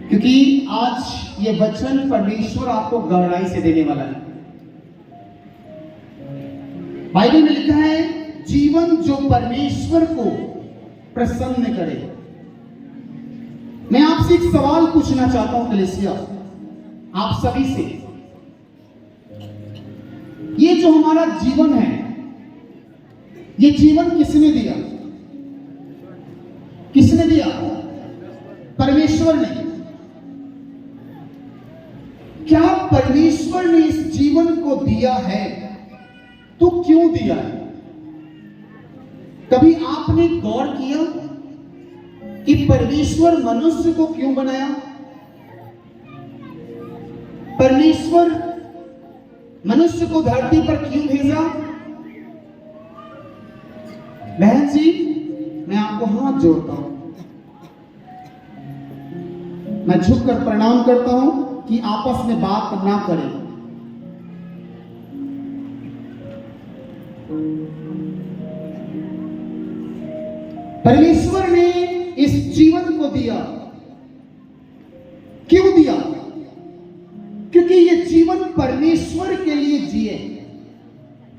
क्योंकि आज ये वचन परमेश्वर आपको गहराई से देने वाला है। बाइबल में लिखा है, जीवन जो परमेश्वर को प्रसन्न करे। मैं आपसे एक सवाल पूछना चाहता हूं कलीसिया, आप सभी से। ये जो हमारा जीवन है, ये जीवन किसने दिया? किसने दिया? परमेश्वर ने। क्या परमेश्वर ने इस जीवन को दिया है तो क्यों दिया है? कभी आपने गौर किया कि परमेश्वर मनुष्य को क्यों बनाया? परमेश्वर मनुष्य को धरती पर क्यों भेजा? बहन जी, मैं आपको हाथ जोड़ता हूं, मैं झुककर प्रणाम करता हूं कि आपस में बात ना करें। परमेश्वर ने इस जीवन को दिया। क्यों दिया? क्योंकि ये जीवन परमेश्वर के लिए जिए।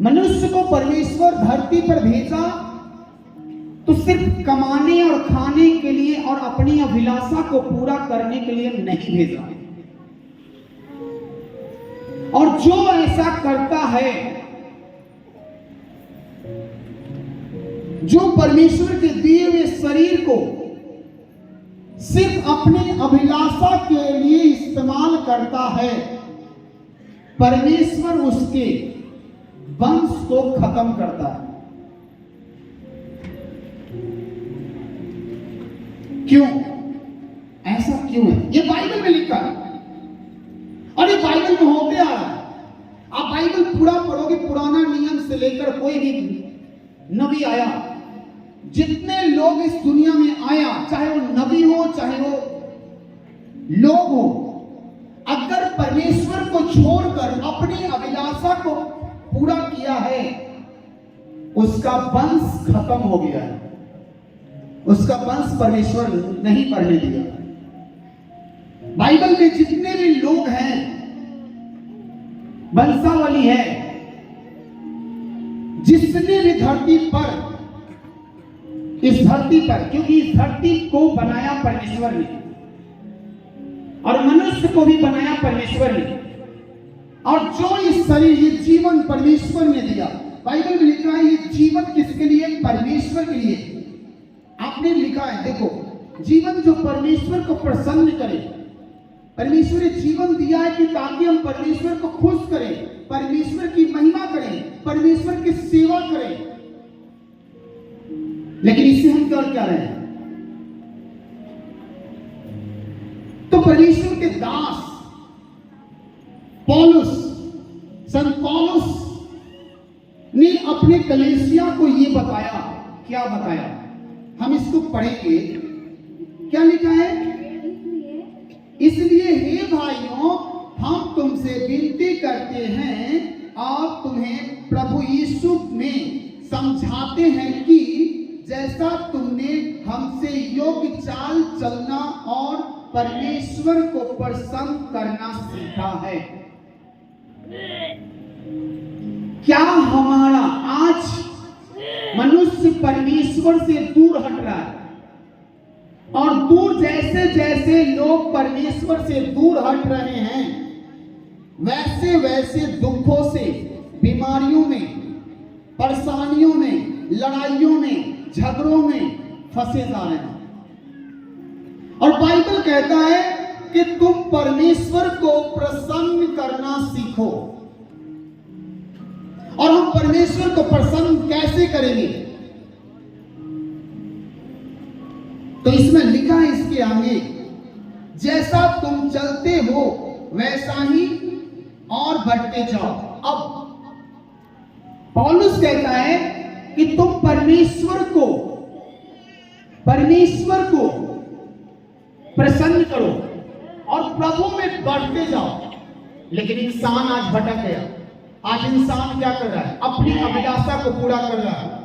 मनुष्य को परमेश्वर धरती पर भेजा तो सिर्फ कमाने और खाने के लिए और अपनी अभिलाषा को पूरा करने के लिए नहीं भेजा। और जो ऐसा करता है, जो परमेश्वर के दिए हुए शरीर को सिर्फ अपनी अभिलाषा के लिए इस्तेमाल करता है, परमेश्वर उसके वंश को खत्म करता है। क्यों? ऐसा क्यों है? ये बाइबल में लिखा है और ये बाइबल में होते आ रहा है। आप बाइबल पूरा पढ़ोगे, पुराना नियम से लेकर कोई भी नबी आया, जितने लोग इस दुनिया में आया, चाहे वो नबी हो चाहे वो लोग हो, अगर परमेश्वर को छोड़कर अपनी अभिलाषा को पूरा किया है, उसका वंश खत्म हो गया है। उसका वंश परमेश्वर नहीं बढ़ने दिया। बाइबल में जितने भी लोग हैं, वंशावली है, जिसने भी धरती पर, इस धरती पर, क्योंकि इस धरती को बनाया परमेश्वर ने और मनुष्य को भी बनाया परमेश्वर ने, और जो इस शरीर, ये जीवन परमेश्वर ने दिया। बाइबल में लिखा है, ये जीवन किसके लिए? परमेश्वर के लिए। आपने लिखा है, देखो, जीवन जो परमेश्वर को प्रसन्न करे। परमेश्वर ने जीवन दिया है कि ताकि हम परमेश्वर को खुश करें, परमेश्वर की महिमा करें, परमेश्वर की सेवा करें। लेकिन इससे हम कर क्या रहे हैं? तो परमेश्वर के दास पौलुस, संत पौलुस ने अपने कलीसिया को यह बताया। क्या बताया? हम इसको पढ़ेंगे। क्या लिखा है? इसलिए हे भाइयों, हम तुमसे विनती करते हैं और तुम्हें प्रभु यीशु में समझाते हैं कि जैसा तुमने हमसे योग्य चाल चलना और परमेश्वर को प्रसन्न करना सीखा है। क्या हमारा आज मनुष्य परमेश्वर से दूर हट रहा है? और दूर जैसे जैसे लोग परमेश्वर से दूर हट रहे हैं, वैसे वैसे दुखों से, बीमारियों में, परेशानियों में, लड़ाइयों में, झगड़ों में फंसे जा रहे हैं। और बाइबल कहता है कि तुम परमेश्वर को प्रसन्न करना सीखो। और हम परमेश्वर को प्रसन्न कैसे करेंगे? तो इसमें लिखा है इसके आगे, जैसा तुम चलते हो वैसा ही और बढ़ते जाओ। अब पौलुस कहता है कि तुम परमेश्वर को प्रसन्न करो और प्रभु में बढ़ते जाओ। लेकिन इंसान आज भटक गया। आज इंसान क्या कर रहा है? अपनी अभिलाषा को पूरा कर रहा है,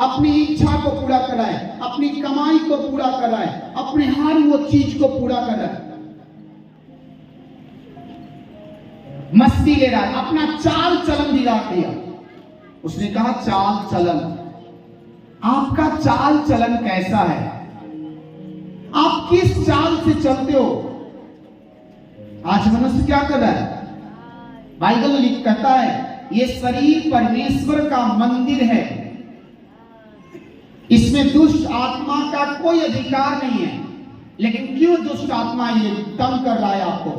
अपनी इच्छा को पूरा कर रहा है, अपनी कमाई को पूरा कर रहा है, अपने हर वो चीज को पूरा कर रहा है। मस्ती ले रहा है, अपना चाल चलन बिगाड़ दिया। उसने कहा चाल चलन, आपका चाल चलन कैसा है? आप किस चाल से चलते हो? आज मनुष्य क्या कर रहा है? बाइबल लिख कहता है ये शरीर परमेश्वर का मंदिर है, इसमें दुष्ट आत्मा का कोई अधिकार नहीं है। लेकिन क्यों दुष्ट आत्मा ये तंग कर रहा है आपको?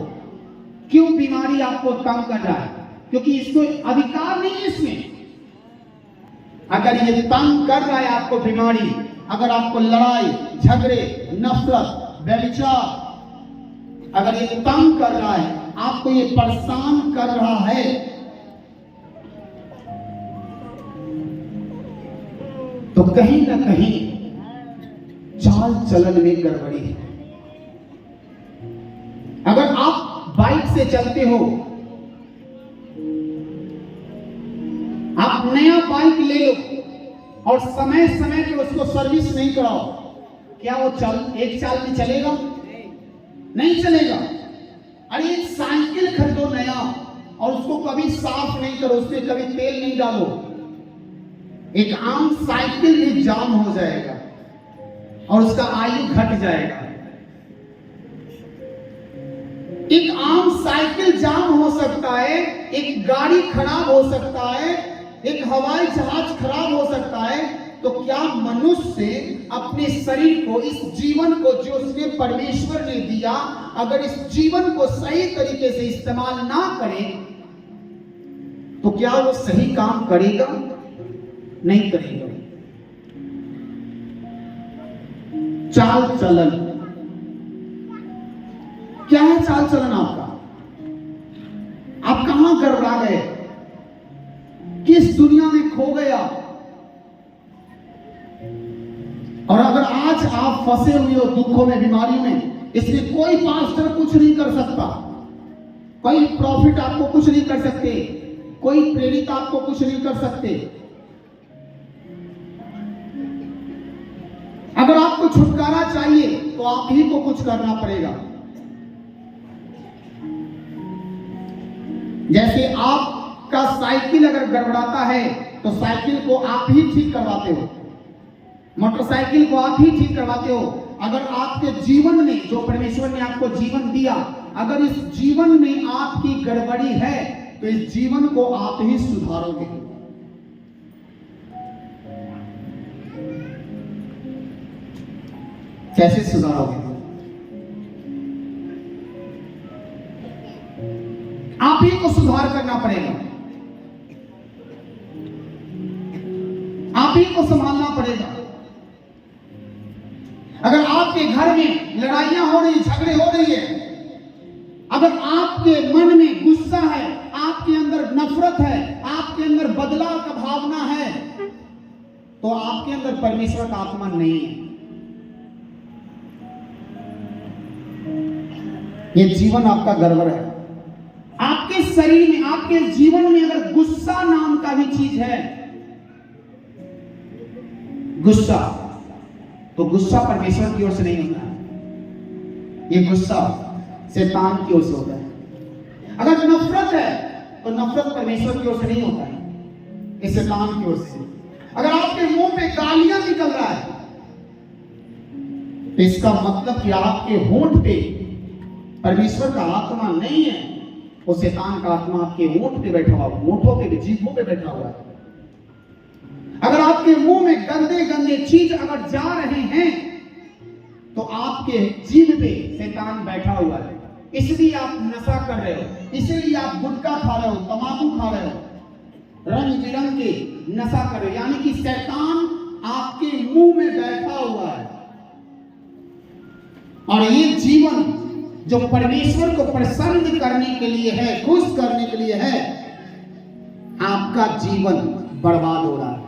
क्यों बीमारी आपको तंग कर रहा है? क्योंकि इसको अधिकार नहीं है इसमें। अगर ये तंग कर रहा है आपको बीमारी, अगर आपको लड़ाई झगड़े नफरत व्यभिचार अगर ये तंग कर रहा है, आपको ये परेशान कर रहा है, तो कहीं ना कहीं चाल चलन में गड़बड़ी है। अगर आप बाइक से चलते हो, आप नया बाइक ले लो और समय समय पे उसको सर्विस नहीं कराओ, क्या वो एक साल में चलेगा? नहीं चलेगा। अरे एक साइकिल खरीदो नया और उसको कभी साफ नहीं करो, उसमें कभी तेल नहीं डालो, एक आम साइकिल भी जाम हो जाएगा और उसका आयु घट जाएगा। एक आम साइकिल जाम हो सकता है, एक गाड़ी खराब हो सकता है, एक हवाई जहाज खराब हो सकता है, तो क्या मनुष्य अपने शरीर को, इस जीवन को जो उसने परमेश्वर ने दिया, अगर इस जीवन को सही तरीके से इस्तेमाल ना करे तो क्या वो सही काम करेगा? नहीं करेगा। चाल चलन क्या है? चाल चलन आपका, आप कहां गड़बड़ा गए? किस दुनिया में खो गए आप? और अगर आज आप फंसे हुए हो दुखों में, बीमारियों में, इसमें कोई पास्टर कुछ नहीं कर सकता, कोई प्रॉफिट आपको कुछ नहीं कर सकते, कोई प्रेरित आपको कुछ नहीं कर सकते। अगर आपको छुटकारा चाहिए तो आप ही को कुछ करना पड़ेगा। जैसे आपका साइकिल अगर गड़बड़ाता है तो साइकिल को आप ही ठीक करवाते हो, मोटरसाइकिल को आप ही ठीक करवाते हो। अगर आपके जीवन में जो परमेश्वर ने आपको जीवन दिया, अगर इस जीवन में आपकी गड़बड़ी है तो इस जीवन को आप ही सुधारोगे। कैसे सुधारोगे? आप ही को सुधार करना पड़ेगा, आप ही को संभालना पड़ेगा। अगर आपके घर में लड़ाइयां हो रही, झगड़े हो रही है, अगर आपके मन में गुस्सा है, आपके अंदर नफरत है, आपके अंदर बदलाव का भावना है, तो आपके अंदर परमेश्वर का आत्मा नहीं है। ये जीवन आपका गड़बड़ है। आपके शरीर में, आपके जीवन में अगर गुस्सा नाम का भी चीज है, गुस्सा, तो गुस्सा परमेश्वर की ओर से नहीं होता है, ये गुस्सा शैतान की ओर से होता है। अगर नफरत है तो नफरत परमेश्वर की ओर से नहीं होता है, ये शैतान की ओर से। अगर आपके मुंह पे गालियां निकल रहा है तो इसका मतलब कि आपके होंठ पे परमेश्वर का आत्मा नहीं है, वो शैतान का आत्मा आपके होंठ पे बैठा हुआ, होंठों पे, जीभों पे बैठा हुआ है। अगर आपके मुंह में गंदे गंदे चीज अगर जा रहे हैं तो आपके जीभ पे शैतान बैठा हुआ है, इसलिए आप नशा कर रहे हो, इसलिए आप गुटखा खा रहे हो, तंबाकू खा रहे हो, रंग बिरंग के नशा कर रहे हो, यानी कि शैतान आपके मुंह में बैठा हुआ है। और ये जीवन जो परमेश्वर को प्रसन्न करने के लिए है, खुश करने के लिए है, आपका जीवन बर्बाद हो रहा है।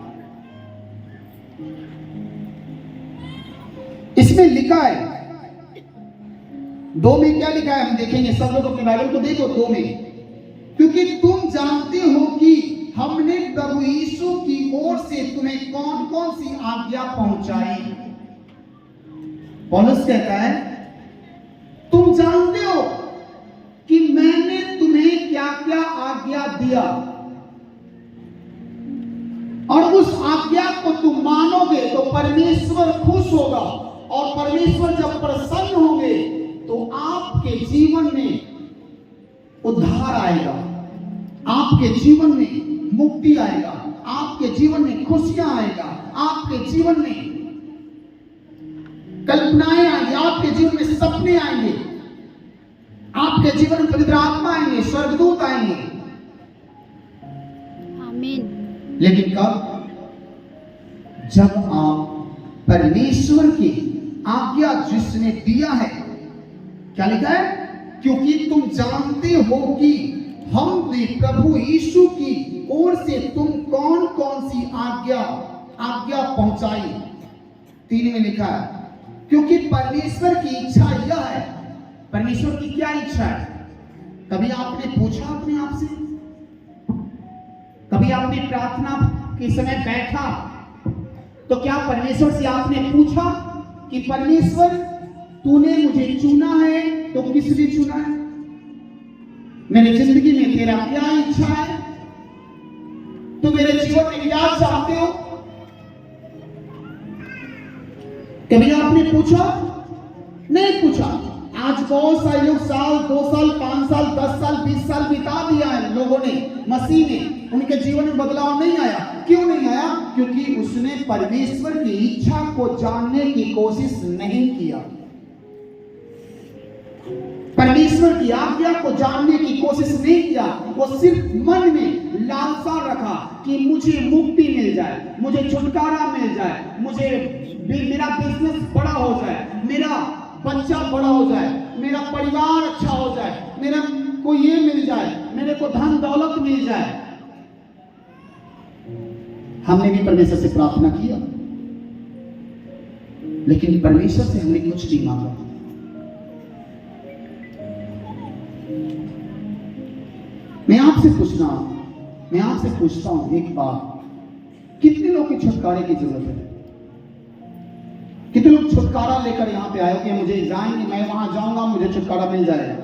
इसमें लिखा है, 2 में क्या लिखा है हम देखेंगे, सब लोग अपने बाइबल को देखो। 2 में, क्योंकि तुम जानते हो कि हमने प्रभु यीशु की ओर से तुम्हें कौन कौन सी आज्ञा पहुंचाई। पौलुस कहता है तुम जानते हो कि मैंने तुम्हें क्या क्या आज्ञा दिया और उस आज्ञा को तुम मानोगे तो परमेश्वर खुश होगा, और परमेश्वर जब प्रसन्न होंगे तो आपके जीवन में उद्धार आएगा, आपके जीवन में मुक्ति आएगा, आपके जीवन में खुशियां आएगा, आपके जीवन में कल्पनाएं आएंगी, आपके जीवन में सपने आएंगे, आपके जीवन में पवित्र आत्मा आएंगे, स्वर्गदूत आएंगे। आमीन। लेकिन कब? जब आप परमेश्वर की आज्ञा जिसने दिया है, क्या लिखा है? क्योंकि तुम जानते हो कि हमने प्रभु यीशु की ओर से तुम कौन कौन सी आज्ञा पहुंचाई। 3 में लिखा है, क्योंकि परमेश्वर की इच्छा यह है। परमेश्वर की क्या इच्छा है? कभी आपने पूछा अपने आप से? कभी आपने प्रार्थना के समय बैठा तो क्या परमेश्वर से आपने पूछा कि परमेश्वर तूने मुझे चुना है तो किस लिए चुना है? मेरे जिंदगी में तेरा क्या इच्छा है? तू मेरे जीवन में क्या चाहते हो? कभी आपने पूछा? नहीं पूछा। आज बहुत सारे लोग साल, 2 साल, 5 साल, 10 साल, 20 साल बिता दिया है लोगों ने, मसीह ने, उनके जीवन में बदलाव नहीं आया। क्यों नहीं आया? क्योंकि उसने परमेश्वर की इच्छा को जानने की कोशिश नहीं किया, परमेश्वर की आज्ञा को जानने की कोशिश नहीं किया। वो सिर्फ मन में लालसा रखा कि मुझे मुक्ति मिल जाए, मुझे छुटकारा मिल जाए, मुझे मेरा बिजनेस बड़ा हो जाए, मेरा बच्चा बड़ा हो जाए, मेरा परिवार अच्छा हो जाए, मेरा को ये मिल जाए, मेरे को धन दौलत मिल जाए। हमने भी परमेश्वर से प्रार्थना किया, लेकिन परमेश्वर से हमने कुछ नहीं मांगा। मैं आपसे पूछता हूं एक बात, कितने लोग की छुटकारे की जरूरत है? कितने लोग छुटकारा लेकर यहां पे आए कि मुझे जाएंगे, मैं वहां जाऊंगा, मुझे छुटकारा मिल जाएगा?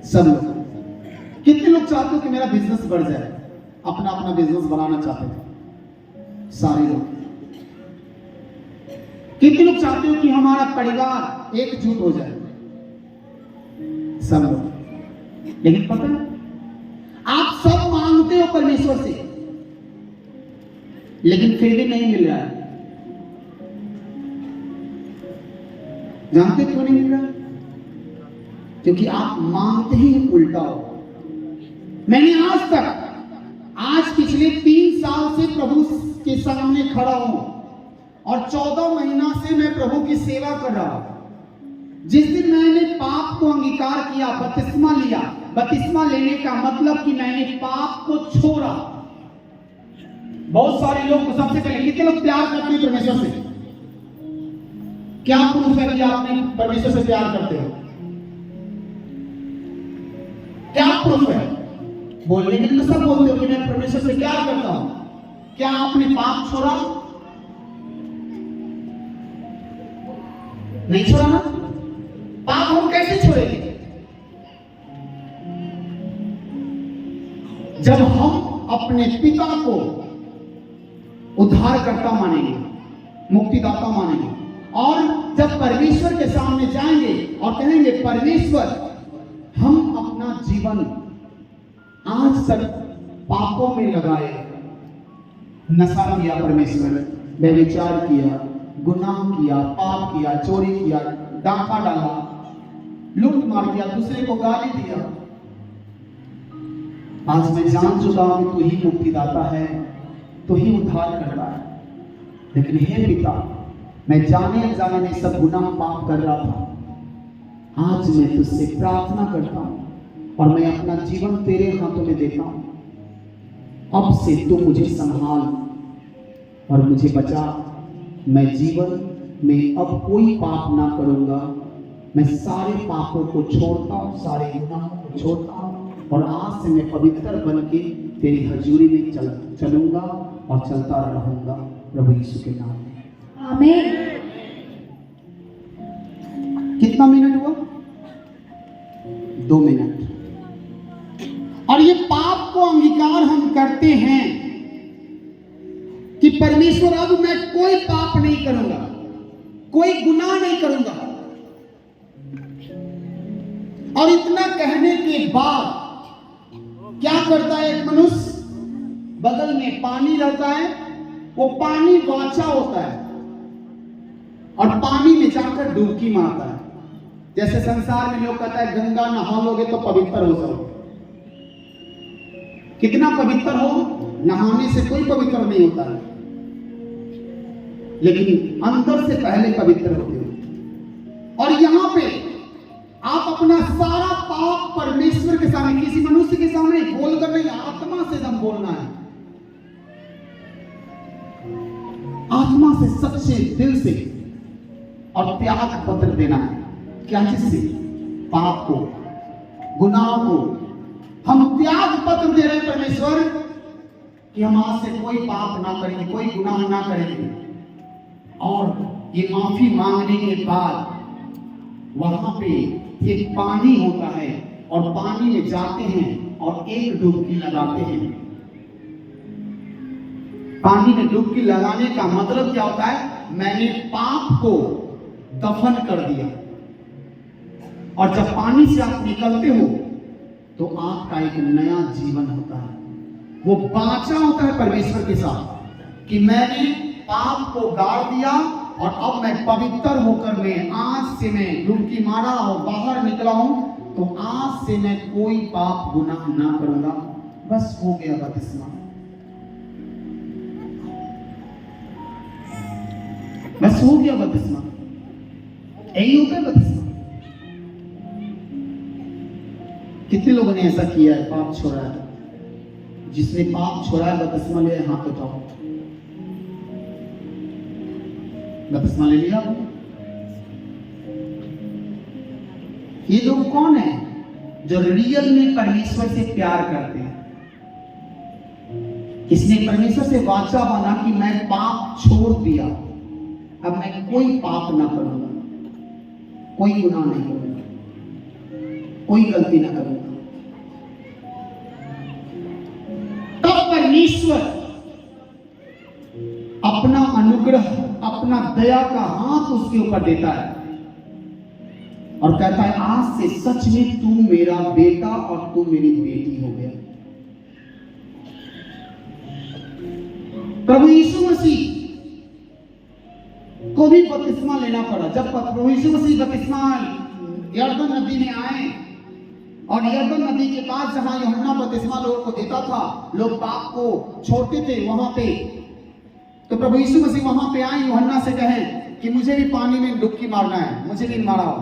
सब लोग। कितने लोग चाहते हो कि मेरा बिजनेस बढ़ जाए, अपना अपना बिजनेस बनाना चाहते हैं? सारे लोग। कितने लोग चाहते हो कि हमारा परिवार एकजुट हो जाए? सब लोग। लेकिन पता है, आप सब मांगते हो परमेश्वर से, लेकिन फिर भी नहीं मिल रहा है। जानते क्यों नहीं मिल रहा? क्योंकि आप मांगते ही उल्टा हो। मैंने आज पिछले 3 साल से प्रभु के सामने खड़ा हूं और 14 महीना से मैं प्रभु की सेवा कर रहा हूं। जिस दिन मैंने पाप को अंगीकार किया, बपतिस्मा लिया, बपतिस्मा लेने का मतलब कि मैंने पाप को छोड़ा। बहुत सारे लोग, सबसे पहले कितने लोग प्यार करते हैं परमेश्वर से? क्या प्रूफ है कि आपने परमेश्वर से प्यार करते हो? क्या प्रूफ है? बोलने के लिए तो सब बोलते हो कि मैं परमेश्वर से प्यार करता हूं। क्या आपने पाप छोड़ा? नहीं छोड़ा ना? पाप हम कैसे छोड़ेंगे? जब हम अपने पिता को उद्धारकर्ता मानेंगे, मुक्तिदाता मानेंगे, और जब परमेश्वर के सामने जाएंगे और कहेंगे परमेश्वर, हम अपना जीवन आज तक पापों में लगाए, नशा किया परमेश्वर, व्यभिचार किया, गुनाह किया, पाप किया, चोरी किया, डाका डाला, लूट मार किया, दूसरे को गाली दिया। आज मैं जान चुका हूं कि तू ही मुक्तिदाता है, तू ही उद्धार करता है। लेकिन हे पिता, मैं जाने अनजाने में सब गुनाह पाप कर रहा था। आज मैं तुझसे प्रार्थना करता हूं और मैं अपना जीवन तेरे हाथों में देता हूं। अब से तू मुझे संभाल और मुझे बचा। मैं जीवन में अब कोई पाप ना करूंगा। मैं सारे पापों को छोड़ता हूं, सारे गुनाहों को छोड़ता हूं, और आज से मैं पवित्र बन के तेरी हजूरी में चलूंगा और चलता रहूंगा, प्रभु यीशु के नाम में, आमीन। कितना मिनट हुआ? 2 मिनट। और करते हैं कि परमेश्वर अब मैं कोई पाप नहीं करूंगा, कोई गुनाह नहीं करूंगा, और इतना कहने के बाद क्या करता है एक मनुष्य? बगल में पानी रहता है, वो पानी वाचा होता है और पानी में जाकर डुबकी मारता है। जैसे संसार में लोग कहता है गंगा नहा लोगे तो पवित्र हो जाओगे। कितना पवित्र हो, नहाने से कोई पवित्र नहीं होता है, लेकिन अंदर से पहले पवित्र होते हो। और यहां पे आप अपना सारा पाप परमेश्वर के सामने, किसी मनुष्य के सामने बोलकर नहीं, आत्मा से दम बोलना है, आत्मा से, सच्चे दिल से, और त्याग पत्र देना है। क्या चीज से? पाप को, गुनाह को। हम त्याग पत्र दे रहे हैं परमेश्वर कि हम आज से कोई पाप ना करेंगे, कोई गुनाह ना करेंगे। और ये माफी मांगने के बाद वहां पे एक पानी होता है और पानी में जाते हैं और एक डुबकी लगाते हैं। पानी में डुबकी लगाने का मतलब क्या होता है? मैंने पाप को दफन कर दिया। और जब पानी से आप निकलते हो तो आपका एक नया जीवन होता है, वो बाचा होता है परमेश्वर के साथ कि मैंने पाप को गाड़ दिया और अब मैं पवित्र होकर मैं आज से मैं डुबकी मारा और बाहर निकला हूं, तो आज से मैं कोई पाप गुनाह ना करूंगा। बस हो गया बपतिस्मा, बस हो गया बपतिस्मा, यही हो गया बपतिस्मा। कितने लोगों ने ऐसा किया है, पाप छोड़ा है? जिसने पाप छोड़ा है बपतिस्मा ले, हाथ उठाओ। बपतिस्मा ले लिया? ये लोग कौन है जो रियल में परमेश्वर से प्यार करते हैं? इसने परमेश्वर से वाचा बना कि मैं पाप छोड़ दिया, अब मैं कोई पाप ना करूंगा, कोई गुनाह नहीं करूंगा, कोई गलती ना करूंगा। तब परमेश्वर अपना अनुग्रह, अपना दया का हाथ उसके ऊपर देता है और कहता है आज से सच में तू मेरा बेटा और तू मेरी बेटी हो गया। प्रभु यीशु मसीह को भी बपतिस्मा लेना पड़ा। जब प्रभु यीशु मसीह बपतिस्मा यरदन नदी में आए और यरदन नदी के पास जहां यूहन्ना बपतिस्मा लोगों को देता था, लोग पाप को छोड़ते थे वहां पे, तो प्रभु यीशु मसीह वहां पे आए, यूहन्ना से कहें कि मुझे भी पानी में डुबकी मारना है, मुझे भी मारा हो,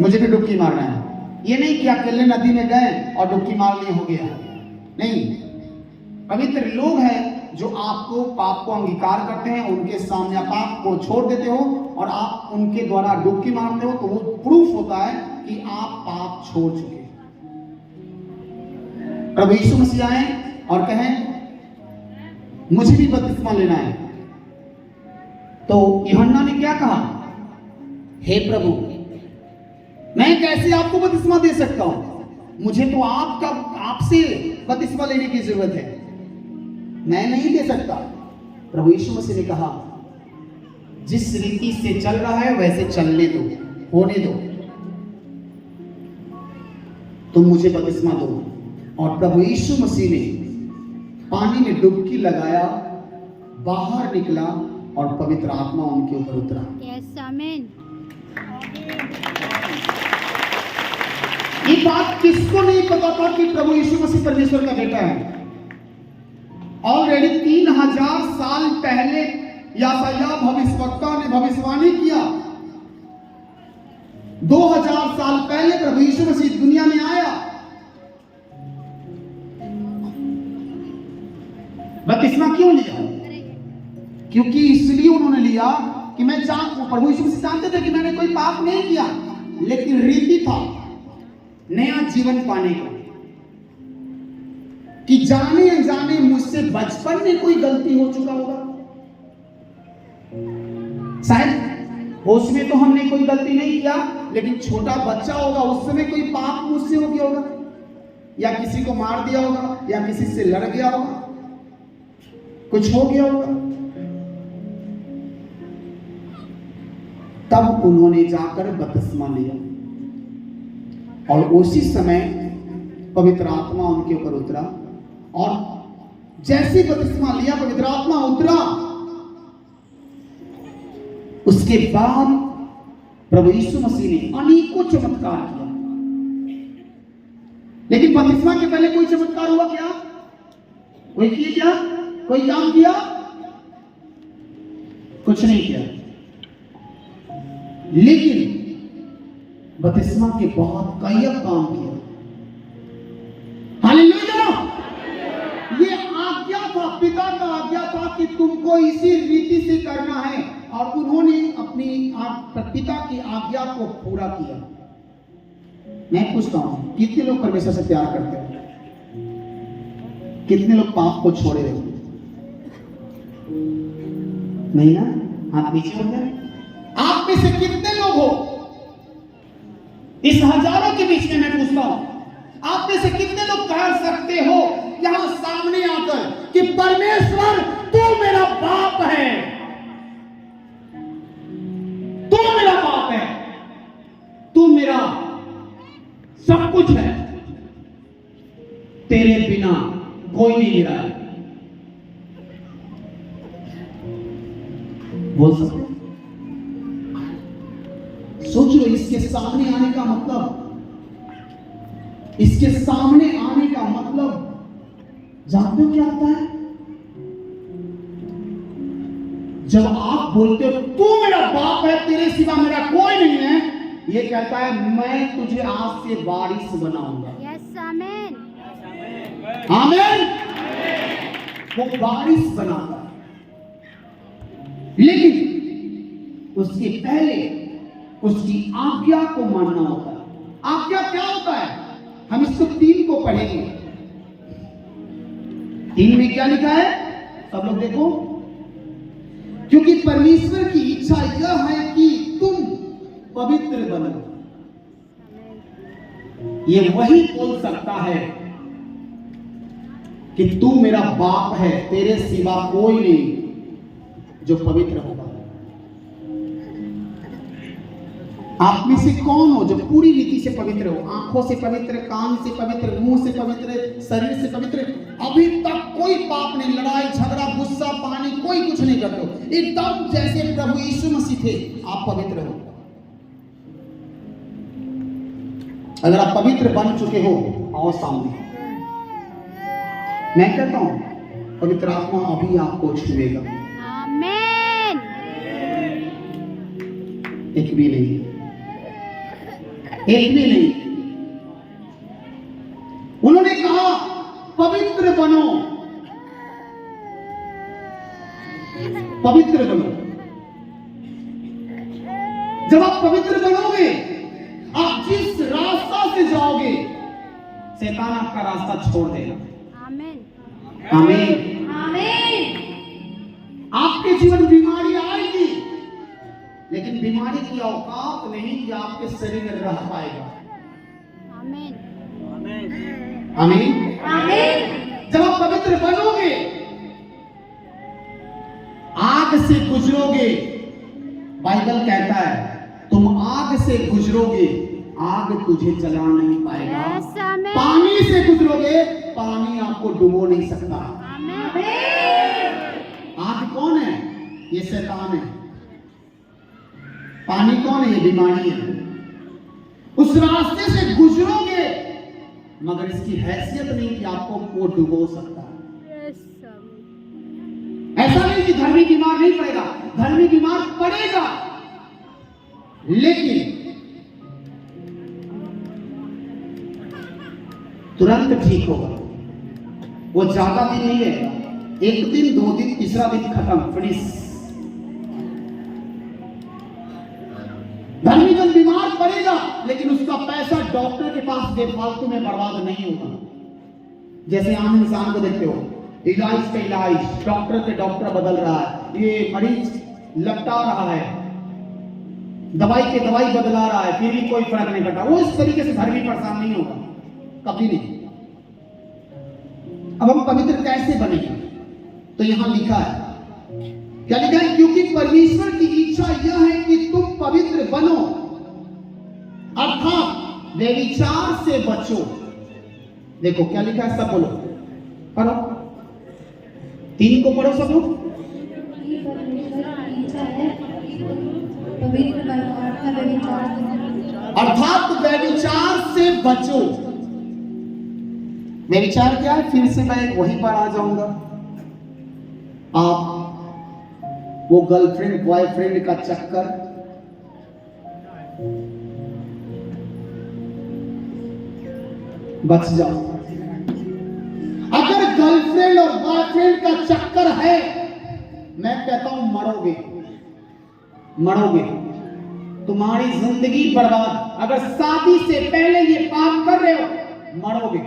मुझे भी डुबकी मारना है। ये नहीं कि अकेले नदी में गए और डुबकी मार लिए हो गया, नहीं। पवित्र लोग हैं जो आपको पाप को अंगीकार करते हैं, उनके सामने आप पाप को छोड़ देते हो और आप उनके द्वारा डुबकी मारते हो, तो वो प्रूफ होता है कि आप पाप छोड़ चुके। प्रभु यीशु मसीह आए और कहें मुझे भी बपतिस्मा लेना है, तो यूहन्ना ने क्या कहा? हे प्रभु, मैं कैसे आपको बपतिस्मा दे सकता हूं? मुझे तो आपसे बपतिस्मा लेने की जरूरत है, मैं नहीं दे सकता। प्रभु यीशु मसीह ने कहा जिस रीति से चल रहा है वैसे चलने दो, होने दो, तुम मुझे बपतिस्मा दो। और प्रभु यीशु मसीह ने पानी में डुबकी लगाया, बाहर निकला और पवित्र आत्मा उनके ऊपर उतरा। यस, आमीन। ये बात किसको नहीं पता था कि प्रभु यीशु मसीह परमेश्वर का बेटा है? ऑलरेडी 3000 साल पहले यशायाह भविष्यवक्ता ने भविष्यवाणी किया। 2000 साल पहले प्रभु यीशु मसीह दुनिया में आया। बपतिस्मा क्यों लिया? क्योंकि इसलिए उन्होंने लिया कि प्रभु यीशु मसीह जानते थे कि मैंने कोई पाप नहीं किया, लेकिन रीति था नया जीवन पाने का, कि जाने अनजाने मुझसे बचपन में कोई गलती हो चुका होगा, शायद होश में तो हमने कोई गलती नहीं किया, लेकिन छोटा बच्चा होगा उस समय कोई पाप मुझसे हो गया होगा, या किसी को मार दिया होगा, या किसी से लड़ गया होगा, कुछ हो गया होगा। तब उन्होंने जाकर बपतिस्मा लिया और उसी समय पवित्र आत्मा उनके ऊपर उतरा, और जैसे बपतिस्मा लिया पवित्र आत्मा उतरा, उसके बाद प्रभु यीशु मसीह ने अनेकों चमत्कार किया। लेकिन बपतिस्मा के पहले कोई चमत्कार हुआ क्या? कोई किया क्या? कोई काम किया? कुछ नहीं किया। लेकिन बपतिस्मा के बाद कई काम किया। हालेलुया! ये आज्ञा था, पिता का आज्ञा था कि तुमको इसी रीति से करना है, और उन्होंने अपनी पिता की आज्ञा को पूरा किया। मैं पूछता हूं, कितने लोग परमेश्वर से प्यार करते हो? कितने लोग पाप को छोड़े हो? नहीं ना? हाथ नीचे हो गया। आप में से कितने लोग हो? इस हजारों के बीच में मैं पूछता हूं, आप में से कितने लोग कह सकते हो यहां सामने आकर कि परमेश्वर तू मेरा बाप है, तू मेरा बाप है, तू मेरा सब कुछ है, तेरे बिना कोई नहीं मेरा है? बोल सकते? सोच लो, इसके सामने आने का मतलब, इसके सामने आने का मतलब जानते हो क्या होता है? जब आप बोलते हो तू मेरा बाप है, तेरे सिवा मेरा कोई नहीं है, ये कहता है मैं तुझे आज से वारिस बनाऊंगा। यस, आमीन, आमीन। वो वारिस बनाता है, लेकिन उसके पहले उसकी आज्ञा को मानना होता है। आज्ञा क्या होता है? हम इसको 3 को पढ़ेंगे। 3 में क्या लिखा है? सब लोग देखो। क्योंकि परमेश्वर की इच्छा यह है कि तुम पवित्र बनो। ये वही बोल सकता है कि तू मेरा बाप है, तेरे सिवा कोई नहीं जो पवित्र होगा। आप में से कौन हो जो पूरी रीति से पवित्र हो? आंखों से पवित्र, कान से पवित्र, मुंह से पवित्र, शरीर से पवित्र। अभी तक कोई पाप नहीं, लड़ाई झगड़ा गुस्सा पानी कोई कुछ नहीं करते हो, एकदम जैसे प्रभु यीशु मसीह थे, आप पवित्र हो। अगर आप पवित्र बन चुके हो, आओ सामने। मैं कहता हूं पवित्र आत्मा अभी आपको छुएगा। आमीन। एक भी नहीं, एक भी नहीं। उन्होंने कहा पवित्र बनो, पवित्र बनो। जब आप पवित्र बनोगे, आप जिस रास्ता से जाओगे, शैतान आपका रास्ता छोड़ देगा। आमीन, आमीन, आमीन। आपके जीवन बीमारी आएगी, लेकिन बीमारी की औकात नहीं कि आपके शरीर में रह पाएगा। आमीन, आमीन, आमीन। जब आप पवित्र बनोगे, आग से गुजरोगे। बाइबल कहता है तुम आग से गुजरोगे, आग तुझे जला नहीं पाएगा। यस, आमीन। पानी से गुजरोगे, पानी आपको डुबो नहीं सकता। आमीन। आग कौन है? ये शैतान है। पानी कौन है? ये बीमारी है। उस रास्ते से गुजरोगे, मगर इसकी हैसियत नहीं कि आपको वो डुबो सकता है। यस, आमीन। ऐसा नहीं कि धर्मी बीमार नहीं पड़ेगा, धर्मी बीमार पड़ेगा, लेकिन तुरंत ठीक होगा। वो ज्यादा दिन नहीं रहेगा, 1 दिन 2 दिन, तीसरा दिन खत्म, फिनिश। धर्मी जन बीमार पड़ेगा, लेकिन उसका पैसा डॉक्टर के पास बेफालतू में बर्बाद नहीं होगा। जैसे आम इंसान को देखते हो, इलाज पे इलाज, डॉक्टर पे डॉक्टर बदल रहा है, ये मरीज लपटा रहा है, दवाई पे दवाई बदला रहा है, फिर भी कोई फर्क नहीं पड़ता। वो इस तरीके से धर्मी परेशान नहीं होगा, कभी नहीं। अब हम पवित्र कैसे बनेंगे? तो यहां लिखा है, क्या लिखा है? क्योंकि परमेश्वर की इच्छा यह है कि तुम पवित्र बनो, अर्थात व्यभिचार से बचो। देखो क्या लिखा है, सब बोलो, पढ़ो, 3 को पढ़ो सब लोग। अर्थात व्यभिचार से बचो। व्यभिचार क्या है? फिर से मैं वहीं पर आ जाऊंगा। आप वो गर्लफ्रेंड बॉयफ्रेंड का चक्कर, बच जाओ। अगर गर्लफ्रेंड और बॉयफ्रेंड का चक्कर है, मैं कहता हूं मरोगे, मरोगे, तुम्हारी जिंदगी बर्बाद। अगर शादी से पहले ये पाप कर रहे हो, मरोगे।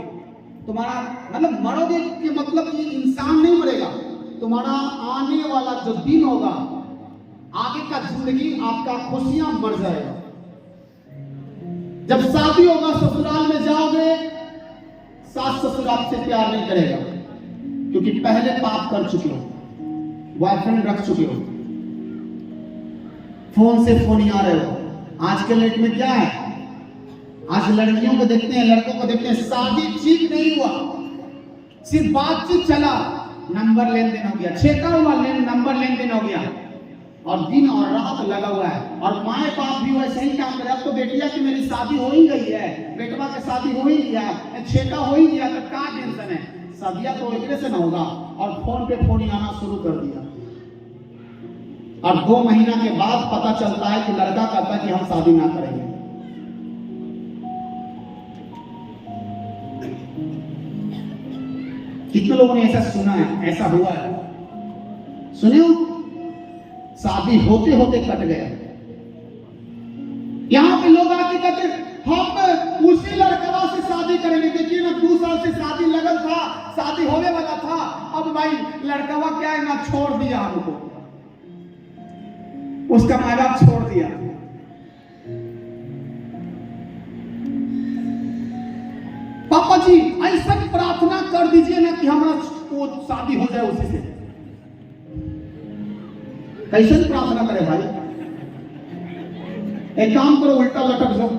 तुम्हारा मतलब मरोगे के मतलब कि इंसान नहीं मरेगा, तुम्हारा आने वाला जो दिन होगा, आगे का जिंदगी आपका खुशियां मर जाएगा। जब शादी होगा, ससुराल में जाओगे, सास ससुर आपसे प्यार नहीं करेगा, क्योंकि पहले पाप कर चुके हो, बॉयफ्रेंड रख चुके हो, फोन से फोन ही आ रहे हो। आज के डेट में क्या है, आज लड़कियों को देखते हैं, लड़कों को देखते हैं, शादी ठीक नहीं हुआ, सिर्फ बातचीत चला, नंबर लेन देन हो गया, छेका हुआ नंबर लेन देन हो गया, और दिन और रात लगा हुआ है। और माए बाप भी वैसे ही काम करे। अब तो बेटिया की मेरी शादी हो ही गई है, बेटवा की शादी हो ही गया, छेका हो ही गया, तो क्या टेंशन है, शादियां तो एक से ना होगा। और फोन पे फोन ही आना शुरू कर दिया, और 2 महीना के बाद पता चलता है कि लड़का कहता है कि हम शादी ना करेंगे। कितने लोगों ने ऐसा सुना है, ऐसा हुआ है? सुने हो? शादी होते होते कट गया। यहां पे लोग आके कहते हम उसी लड़कवा से शादी करेंगे। देखिए ना, 2 साल से शादी लगल था, शादी होने वाला था, अब भाई लड़कवा क्या है ना, छोड़ दिया हमको, उसका माँ बाप छोड़ दिया। पापा जी ऐसा प्रार्थना कर दीजिए ना कि हमारा वो शादी हो जाए उसी से। कैसे प्रार्थना करे भाई? एक काम करो, उल्टा लटक जाओ।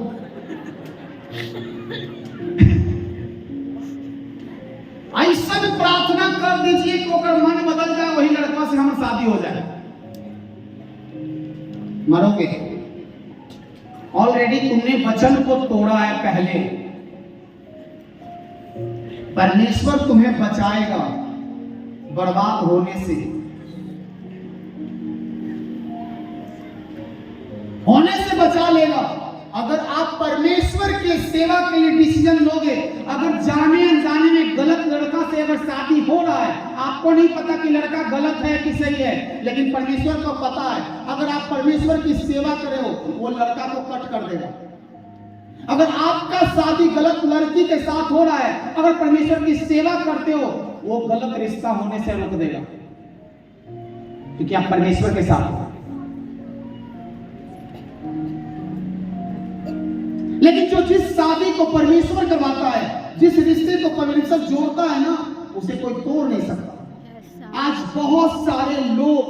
ऐसा प्रार्थना कर दीजिए कि ओकर मन बदल जाए, वही लड़का से हमारी शादी हो जाए। मरोगे। ऑलरेडी तुमने वचन को तोड़ा है। पहले परमेश्वर तुम्हें बचाएगा बर्बाद होने से, बचा लेगा। अगर आप परमेश्वर के सेवा के लिए डिसीजन लोगे, अगर जाने अनजाने में गलत लड़का से अगर शादी हो रहा है, आपको नहीं पता कि लड़का गलत है कि सही है, लेकिन परमेश्वर को पता है, अगर आप परमेश्वर की सेवा करे हो, वो लड़का को कट कर देगा। अगर आपका शादी गलत लड़की के साथ हो रहा है, अगर परमेश्वर की सेवा करते हो, वो गलत रिश्ता होने से रोक देगा, क्योंकि आप परमेश्वर के साथ हो। लेकिन जो जिस शादी को परमेश्वर करवाता है, जिस रिश्ते को परमेश्वर जोड़ता है ना, उसे कोई तोड़ नहीं सकता। आज बहुत सारे लोग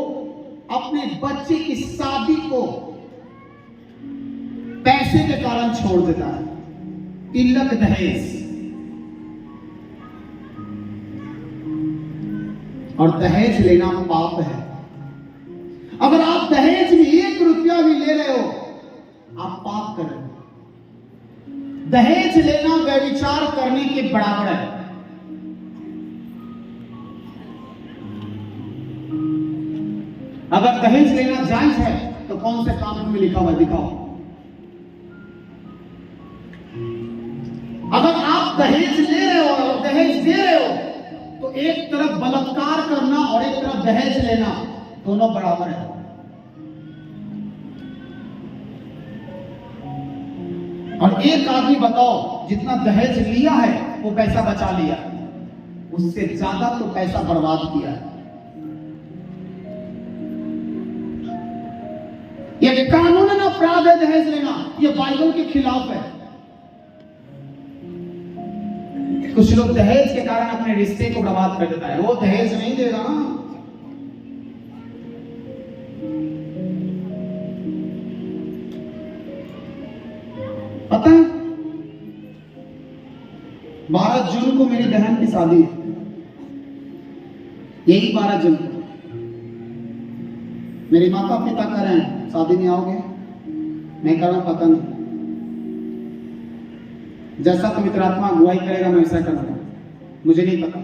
अपने बच्चे की शादी को पैसे के कारण छोड़ देता है। तिलक दहेज, और दहेज लेना पाप है। अगर आप दहेज में 1 रुपया भी ले रहे हो, आप पाप कर रहे हो। दहेज लेना व्यभिचार करने के बराबर है। अगर दहेज लेना जायज है तो कौन से कानून में लिखा हुआ है, दिखाओ। अगर आप दहेज ले रहे हो और दहेज दे रहे हो, तो एक तरफ बलात्कार करना और एक तरफ दहेज लेना, दोनों बराबर है। और एक आदमी बताओ, जितना दहेज लिया है वो पैसा बचा लिया, उससे ज्यादा तो पैसा बर्बाद किया है। ये कानूनन अपराध है दहेज लेना, ये बाइबल के खिलाफ है। कुछ लोग दहेज के कारण अपने रिश्ते को बर्बाद कर देता है। वो दहेज नहीं देगा ना, पता है 12 जून को मेरी बहन की शादी है, यही 12 जून को। मेरे माता पिता कह रहे हैं शादी में आओगे, मैं कह रहा हूं पता नहीं, जैसा पवित्र आत्मा अगुवाई करेगा मैं ऐसा करूंगा, मुझे नहीं पता।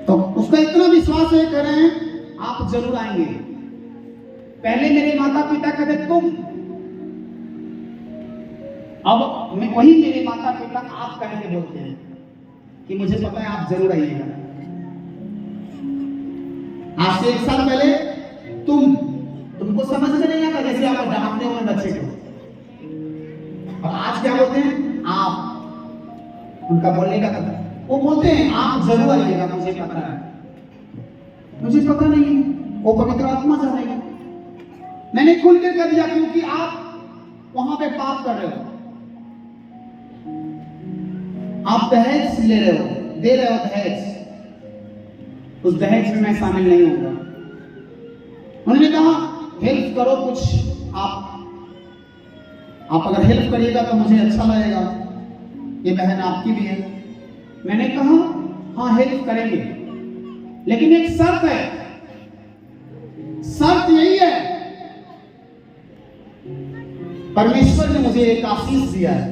तो उसका इतना विश्वास है, कह रहे हैं आप जरूर आएंगे। पहले मेरे माता पिता कहते तुम, अब मैं वही मेरे माता पिता आप कहेंगे बोलते हैं कि मुझे पता है आप जरूर आइएगा। आज से 1 साल पहले तुमको समझ में नहीं आता, जैसे आप डांटते हो बच्चे को, और आज क्या बोलते हैं आप, उनका बोलने का पता, वो बोलते हैं आप जरूर आइएगा, मुझे पता है। मुझे पता नहीं, वो पवित्र आत्मा जानेगा। मैंने खुल के कर दिया, क्योंकि आप वहां पे पाप कर रहे हो, आप दहेज ले रहे हो, दे रहे हो दहेज, उस दहेज में मैं शामिल नहीं होऊंगा। उन्होंने कहा हेल्प करो कुछ, आप अगर हेल्प करिएगा तो मुझे अच्छा लगेगा, ये बहन आपकी भी है। मैंने कहा हाँ हेल्प करेंगे, लेकिन एक शर्त है, शर्त यही है, परमेश्वर ने मुझे एक आशीष दिया है,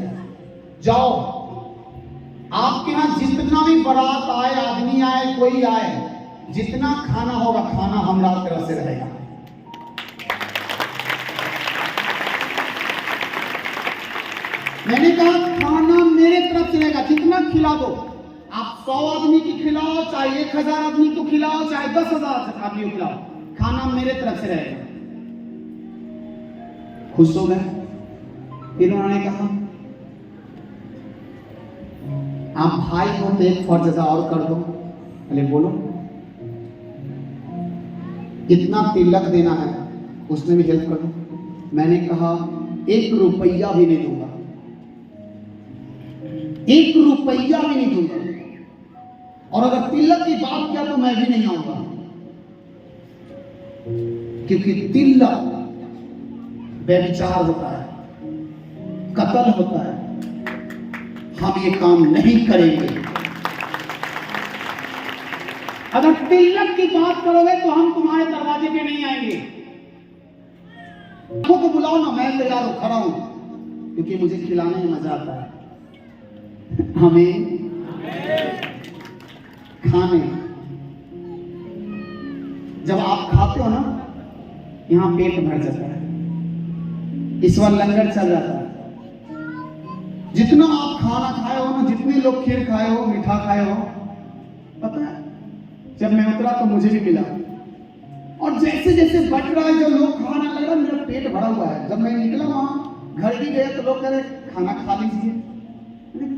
जाओ आपके यहां जितना भी बारात आए, आदमी आए, कोई आए, जितना खाना होगा खाना हमारा तरफ से रहेगा। मैंने कहा खाना मेरे तरफ से रहेगा, जितना खिला दो, आप 100 आदमी की खिलाओ, चाहे 1000 आदमी को खिलाओ, चाहे 10,000 आदमी को खिलाओ, खाना मेरे तरफ से रहेगा। खुश हो गए। फिर उन्होंने कहा आप भाई हो तो एक फर्ज अदा और कर दो। बोले बोलो। इतना तिलक देना है, उसमें भी हेल्प कर दो। मैंने कहा 1 रुपया भी नहीं दूंगा, 1 रुपया भी नहीं दूंगा, और अगर तिलक की बात किया तो मैं भी नहीं आऊंगा, क्योंकि तिलक व्यभिचार होता है, कत्ल होता है, हम ये काम नहीं करेंगे। अगर तिलक की बात करोगे तो हम तुम्हारे दरवाजे पे नहीं आएंगे। आपको तो बुलाओ ना, मैं तैयार हूं, खड़ा हूं, क्योंकि मुझे खिलाने में मजा आता है। हमें खाने, जब आप खाते हो ना, यहां पेट भर जाता है, इस बार लंगर चल जाता है। जितना आप खाना खाए हो ना, जितने लोग खीर खाए हो, मीठा खाए हो, पता है जब मैं उतरा तो मुझे भी मिला, और जैसे जैसे बट रहा है, जो लोग खाना लग रहा, मेरा पेट भरा हुआ है। जब मैं निकला वहां घर भी गया तो लोग कह रहे खाना खा लीजिए,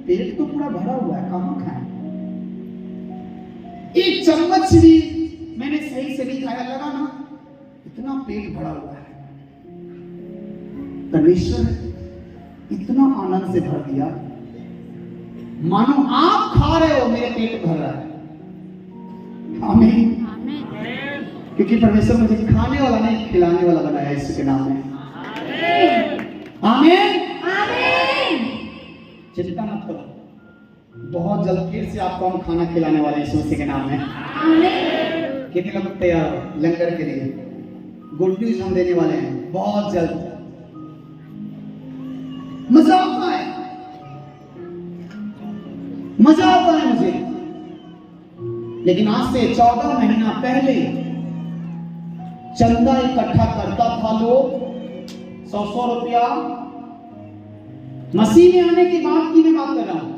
पेट तो पूरा भरा हुआ है, कहां खाएं? एक चम्मच भी मैंने सही से नहीं खाया, लगा ना इतना पेट भरा हुआ है। परमेश्वर इतना आनंद से भर दिया, मानो आप खा रहे हो, मेरे पेट भर रहा है। आमीन। क्योंकि परमेश्वर मुझे खाने वाला नहीं, खिलाने वाला बनाया, यीशु के नाम में। आमीन। चिंता मत करो, बहुत जल्द फिर से आपको हम खाना खिलाने वाले यीशु मसीह के नाम में। कितने लोग तैयार हो लंगर के लिए? गुड न्यूज हम देने वाले हैं बहुत जल्द। मजा आता है, मजा आता है मुझे। लेकिन आज से 14 महीना पहले चंदा इकट्ठा करता था लोग, 100-100 रुपया। मसीह में आने की बात की मैं बात कर रहा हूं।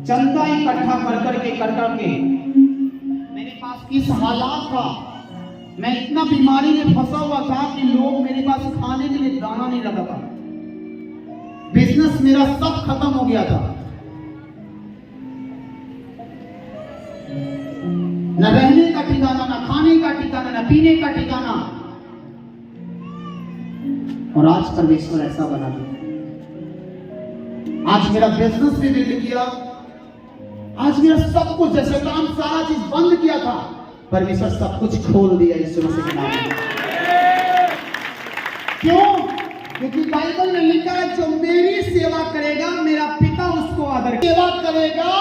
चंदा इकट्ठा कर करके मेरे पास किस हालात था, मैं इतना बीमारी में फंसा हुआ था कि लोग मेरे पास खाने के लिए दाना नहीं रखा था। बिजनेस मेरा सब खत्म हो गया था, न रहने का ठिकाना, न खाने का ठिकाना, न पीने का ठिकाना। और आज परमेश्वर ऐसा बना दिया। आज मेरा बिजनेस भी बिल्ड किया, आज मेरा सब कुछ, जैसे काम सारा चीज बंद किया था, परमेश्वर सब कुछ खोल दिया यीशु मसीह के नाम में। क्यों? क्योंकि बाइबल में लिखा है जो मेरी सेवा करेगा मेरा पिता उसको आदर सेवा करेगा,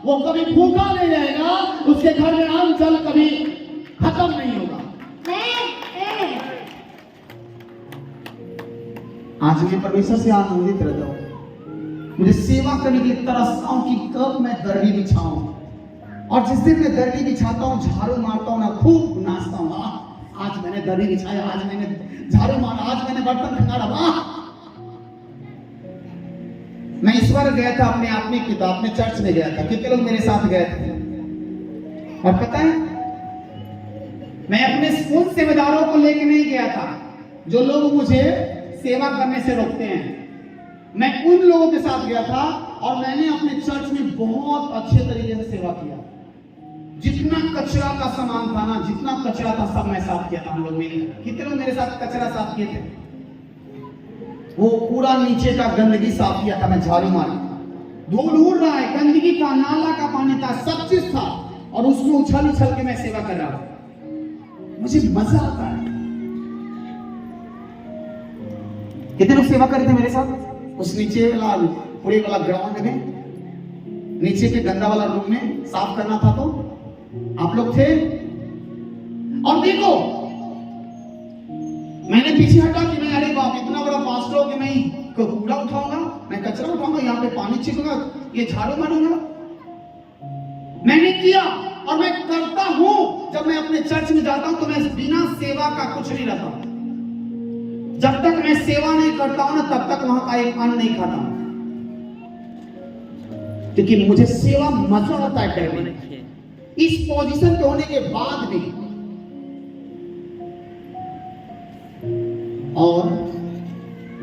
वो कभी भूखा नहीं रहेगा, उसके घर में अन्न जल कभी खत्म नहीं होगा। आज मैं परमेश्वर से आनंदित रहता हूँ, मुझे सेवा करने की तरसता हूँ कि कब मैं दर्री बिछाऊं, और जिस दिन मैं दर्री बिछाता हूँ, झाड़ू मारता हूँ ना, खूब नाचता हूँ, आज मैंने दर्री बिछाया, आज मैंने झाड़ू मारा, आज मैंने बर्तन खंगारा, वाह। मैं इस बार गया था अपने आत्मिक पिता, अपने चर्च में गया था, कितने लोग मेरे साथ गए थे? और पता है मैं अपने उन सेवादारों को लेकर नहीं गया था जो लोग मुझे सेवा करने से रोकते हैं, मैं उन लोगों के साथ गया था और मैंने अपने चर्च में बहुत अच्छे तरीके से सेवा किया। जितना कचरा का सामान था ना, जितना कचरा था सब मैं साफ किया था हम लोग मिलकर। कितने लोग मेरे साथ कचरा साफ किए थे? वो पूरा नीचे का गंदगी साफ किया था मैं, झाड़ू मारी, धूल उड़ रहा है, गंदगी था, नाला का पानी था, सब चीज था, और उसमें उछल उछल के मैं सेवा कर रहा हूं। मुझे मजा आता है। कितने लोग सेवा करते थे मेरे साथ? उस नीचे वाला पूरे वाला ग्राउंड में, नीचे के गंदा वाला रूम में साफ करना था, तो आप लोग थे। और देखो मैंने पीछे हटा कि मैं, अरे बाप, इतना बड़ा पास्टर हो कि मैं कूड़ा उठाऊंगा, मैं कचरा उठाऊंगा, यहाँ पे पानी छिड़कूंगा, ये झाड़ू मारूंगा। मैंने किया और मैं करता हूं। जब मैं अपने चर्च में जाता हूं तो मैं बिना सेवा का कुछ नहीं रहता। जब तक मैं सेवा नहीं करता हूं ना, तब तक वहां का एक अन्न नहीं खाता हूं, क्योंकि मुझे सेवा मजा आता है करने। इस पोजीशन पे होने के बाद भी, और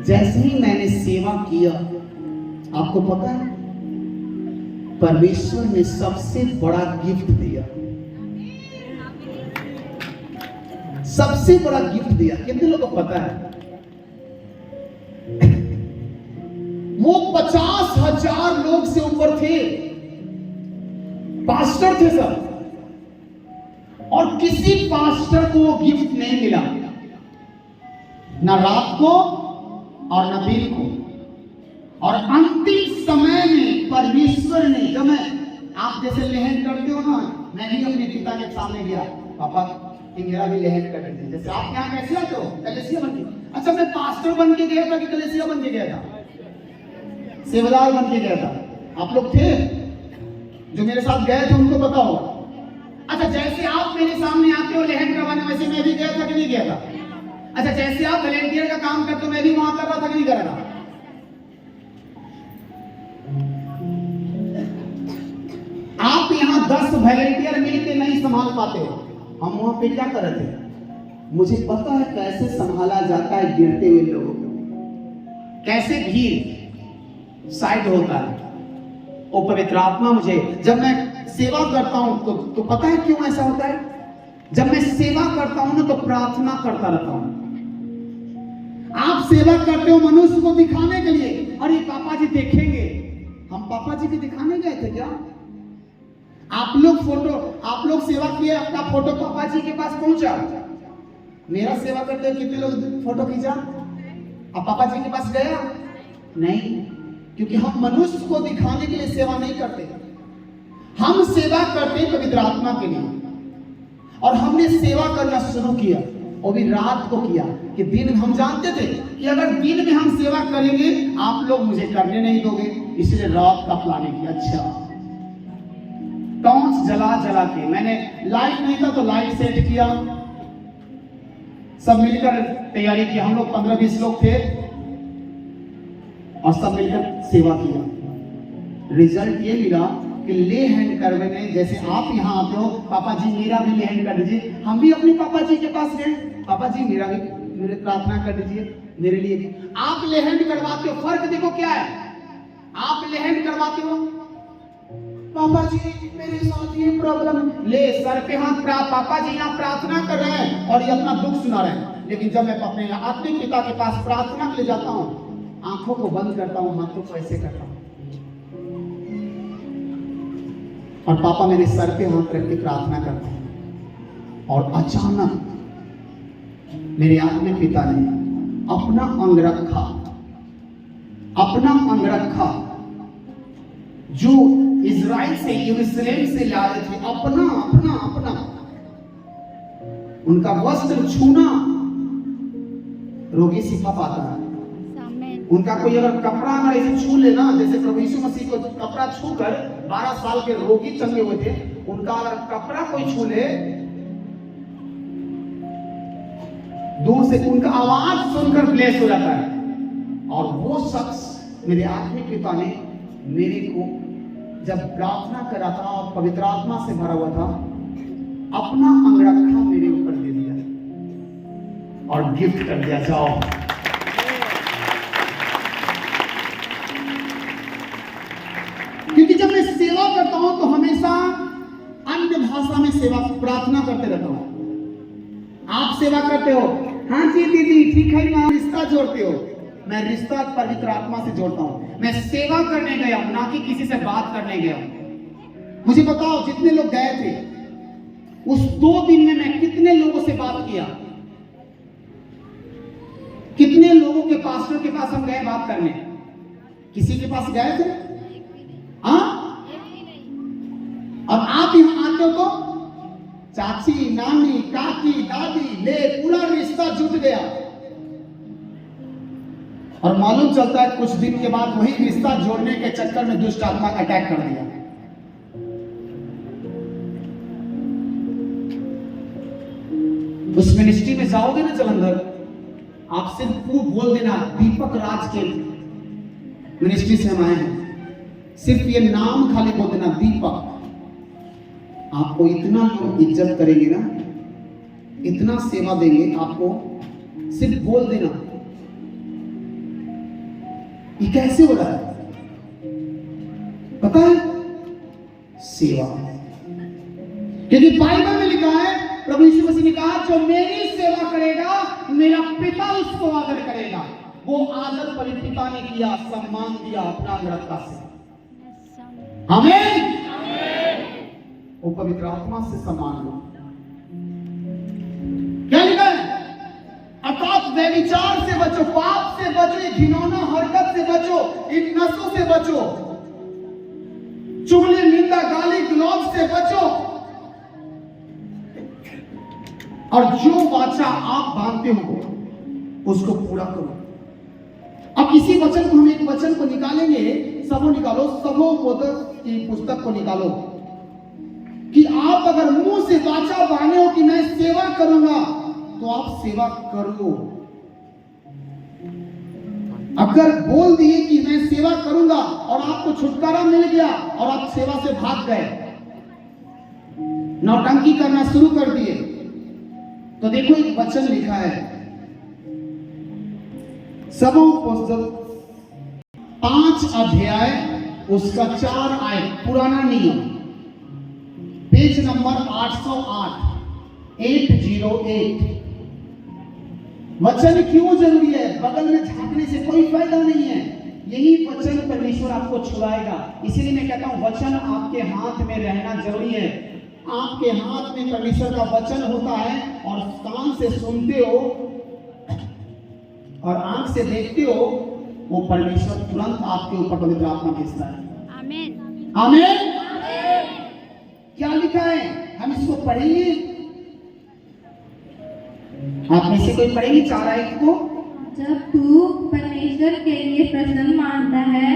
जैसे ही मैंने सेवा किया, आपको पता है परमेश्वर ने सबसे बड़ा गिफ्ट दिया, सबसे बड़ा गिफ्ट दिया। कितने लोगों को पता है? वो 50,000 लोग से ऊपर थे, पास्टर थे सब, और किसी पास्टर को वो गिफ्ट नहीं मिला, ना रात को और ना दिन को। और अंतिम समय में परमेश्वर ने, जब मैं, आप जैसे लेहन करते हो ना, मैं भी अपने पिता के सामने गया, पापा मेरा भी लेहन कर दीजिए। जैसे आप यहाँ कैसे आते हो? कलेसिया बन के। अच्छा, मैं पास्टर बन के गया था कि कलेसिया बन के गया था? सेवादार बन के गया था। आप लोग थे जो मेरे साथ गए थे, उनको पता होगा। अच्छा, जैसे आप मेरे सामने आते हो लेहन करवाने, वैसे मैं भी गया था कि नहीं गया था? अच्छा, जैसे आप वॉलंटियर का काम करते हो, मैं भी वहां कर रहा था कि नहीं कर रहा था? आप यहाँ 10 वॉलंटियर मिलके नहीं संभाल पाते हो, हम वहां पे क्या कर रहे थे? मुझे पता है कैसे संभाला जाता है गिरते हुए लोगों को, कैसे भीड़ साइड होता है। ओ पवित्र आत्मा, मुझे जब मैं सेवा करता हूं तो पता है क्यों ऐसा होता है? जब मैं सेवा करता हूं ना, तो प्रार्थना करता रहता हूं। आप सेवा करते हो मनुष्य को दिखाने के लिए, अरे पापा जी देखेंगे। हम पापा जी को दिखाने गए थे क्या? आप लोग सेवा किए, आपका फोटो पापा जी के पास पहुंचा। मेरा सेवा करते कितने लोग फोटो खींचा? अब पापा जी के पास गया? नहीं, क्योंकि हम मनुष्य को दिखाने के लिए सेवा नहीं करते, हम सेवा करते पवित्र आत्मा के लिए। और हमने सेवा करना शुरू किया, और भी रात को किया, कि दिन में हम जानते थे कि अगर दिन में हम सेवा करेंगे आप लोग मुझे करने नहीं दोगे, इसलिए रात का प्लानिंग किया। अच्छा, टॉर्च जला जला के, मैंने लाइट नहीं था तो लाइट सेट किया, सब मिलकर तैयारी की। हम लोग 15-20 लोग थे और सब मिलकर सेवा किया। रिजल्ट ये मिला कि ले हैंड करने, जैसे आप यहाँ आते हो, पापा जी मेरा भी ले हैंड कर दीजिए, हम भी अपने पापा जी के पास गए, पापा जी मेरा भी, मेरे प्रार्थना कर दीजिए मेरे लिए भी। आप ले हैंड करवाते हो, फर्क देखो क्या है। आप ले हैंड करवाते हो, पापा जी मेरे साथ ये प्रॉब्लम, ले सर पे हाथ, पापा जी यहाँ प्रार्थना कर रहे हैं और ये अपना दुख सुना रहे हैं। लेकिन जब मैं अपने आत्मिक पिता के पास प्रार्थना के लिए जाता हूँ, आंखों को बंद करता हूं, हाथों को ऐसे करता हूं और पापा मेरे सर पे हाथ रख के प्रार्थना करता हूं। और अचानक मेरे आत्मिक पिता ने अपना अंग रखा, अपना अंग रखा जो इजराइल से, यरूशलेम से लाए थे, अपना अपना अपना उनका वस्त्र छूना रोगी शिफा पाता है। आमीन। उनका कोई अगर कपड़ा अगर ऐसे छू लेना, जैसे प्रभु यीशु मसीह को कपड़ा छूकर 12 साल के रोगी चंगे हुए थे, उनका अगर कपड़ा कोई छू ले, दूर से उनका आवाज सुनकर ब्लेस हो जाता है। और वो शख्स, मेरे आत्मिक पिता ने मेरे को जब प्रार्थना करा था और पवित्र आत्मा से भरा हुआ था, अपना अंगरखा मेरे ऊपर दे दिया और गिफ्ट कर दिया, जाओ। क्योंकि जब मैं सेवा करता हूं तो हमेशा अन्य भाषा में सेवा प्रार्थना करते रहता हूं। आप सेवा करते हो, हाँ जी दीदी ठीक है ना, रिश्ता जोड़ते हो। मैं रिश्ता पवित्र आत्मा से जोड़ता हूं। मैं सेवा करने गया हूं, ना कि किसी से बात करने गया हूं। मुझे बताओ जितने लोग गए थे उस 2 दिन में मैं कितने लोगों से बात किया? कितने लोगों के पास्टर के पास हम गए बात करने? किसी के पास गए थे? हाँ? अब आप यहां आते हो तो चाची, नानी, काकी, दादी, ले पूरा रिश्ता जुट गया। और मालूम चलता है कुछ दिन के बाद वही रिश्ता जोड़ने के चक्कर में दुष्ट आत्मा अटैक कर दिया। उस मिनिस्ट्री में जाओगे ना जलंधर, आप सिर्फ बोल देना दीपक राज के मिनिस्ट्री से हम आए हैं, सिर्फ ये नाम खाली बोल देना दीपक। आपको इतना लोग इज्जत करेंगे ना, इतना सेवा देंगे आपको, सिर्फ बोल देना। ये कैसे हो रहा है पता है? सेवा। क्योंकि बाइबल में लिखा है, प्रभु यीशु मसीह ने कहा, जो मेरी सेवा करेगा मेरा पिता उसको आदर करेगा। वो आदर पवित्र पिता ने किया, सम्मान दिया अपना अंगरखा से। आमीन। वो पवित्र आत्मा से सम्मान लो। क्या लिखा है? अर्थात व्यभिचार से बचो, पाप से बचो, ये घिनौना हरकत से बचो, इन नशों से बचो, चुगली, निंदा, गाली गलौज से बचो। और जो वाचा आप बांधते हो उसको पूरा करो। अब इसी वचन को, हम एक वचन को निकालेंगे, सबो निकालो, सबो की पुस्तक को निकालो, कि आप अगर मुंह से वाचा बांधे हो कि मैं सेवा करूंगा, तो आप सेवा करो। अगर बोल दिए कि मैं सेवा करूंगा और आपको छुटकारा मिल गया और आप सेवा से भाग गए, नौटंकी करना शुरू कर दिए, तो देखो एक वचन लिखा है, सबों पुस्तक 5 अध्याय उसका 4 आयत, पुराना नियम, पेज नंबर 808, 808। वचन क्यों जरूरी है? बगल में झांकने से कोई फायदा नहीं है। यही वचन परमेश्वर आपको छुड़ाएगा। इसीलिए मैं कहता हूं वचन आपके हाथ में रहना जरूरी है। आपके हाथ में परमेश्वर का वचन होता है और कान से सुनते हो और आंख से देखते हो, वो परमेश्वर तुरंत आपके ऊपर पवित्र आत्मा भेजता है। आमीन। आमीन। क्या लिखा है? हम इसको पढ़ेंगे। आप में से कोई पढ़ेंगे 4 आयत को? जब तू परमेश्वर के लिए प्रसन्न मानता है,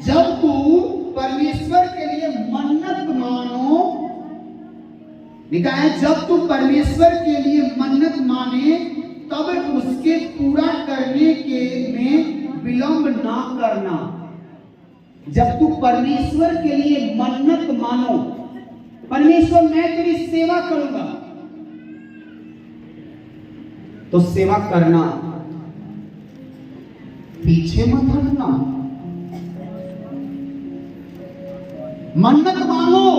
जब तू परमेश्वर के लिए मन्नत मानो, लिखा है जब तू परमेश्वर के लिए मन्नत माने तब उसके पूरा करने के में विलंब ना करना। जब तू परमेश्वर के लिए मन्नत मानो, परमेश्वर मैं तेरी सेवा करूंगा, तो सेवा करना, पीछे मत हटना। मन्नत मांगो,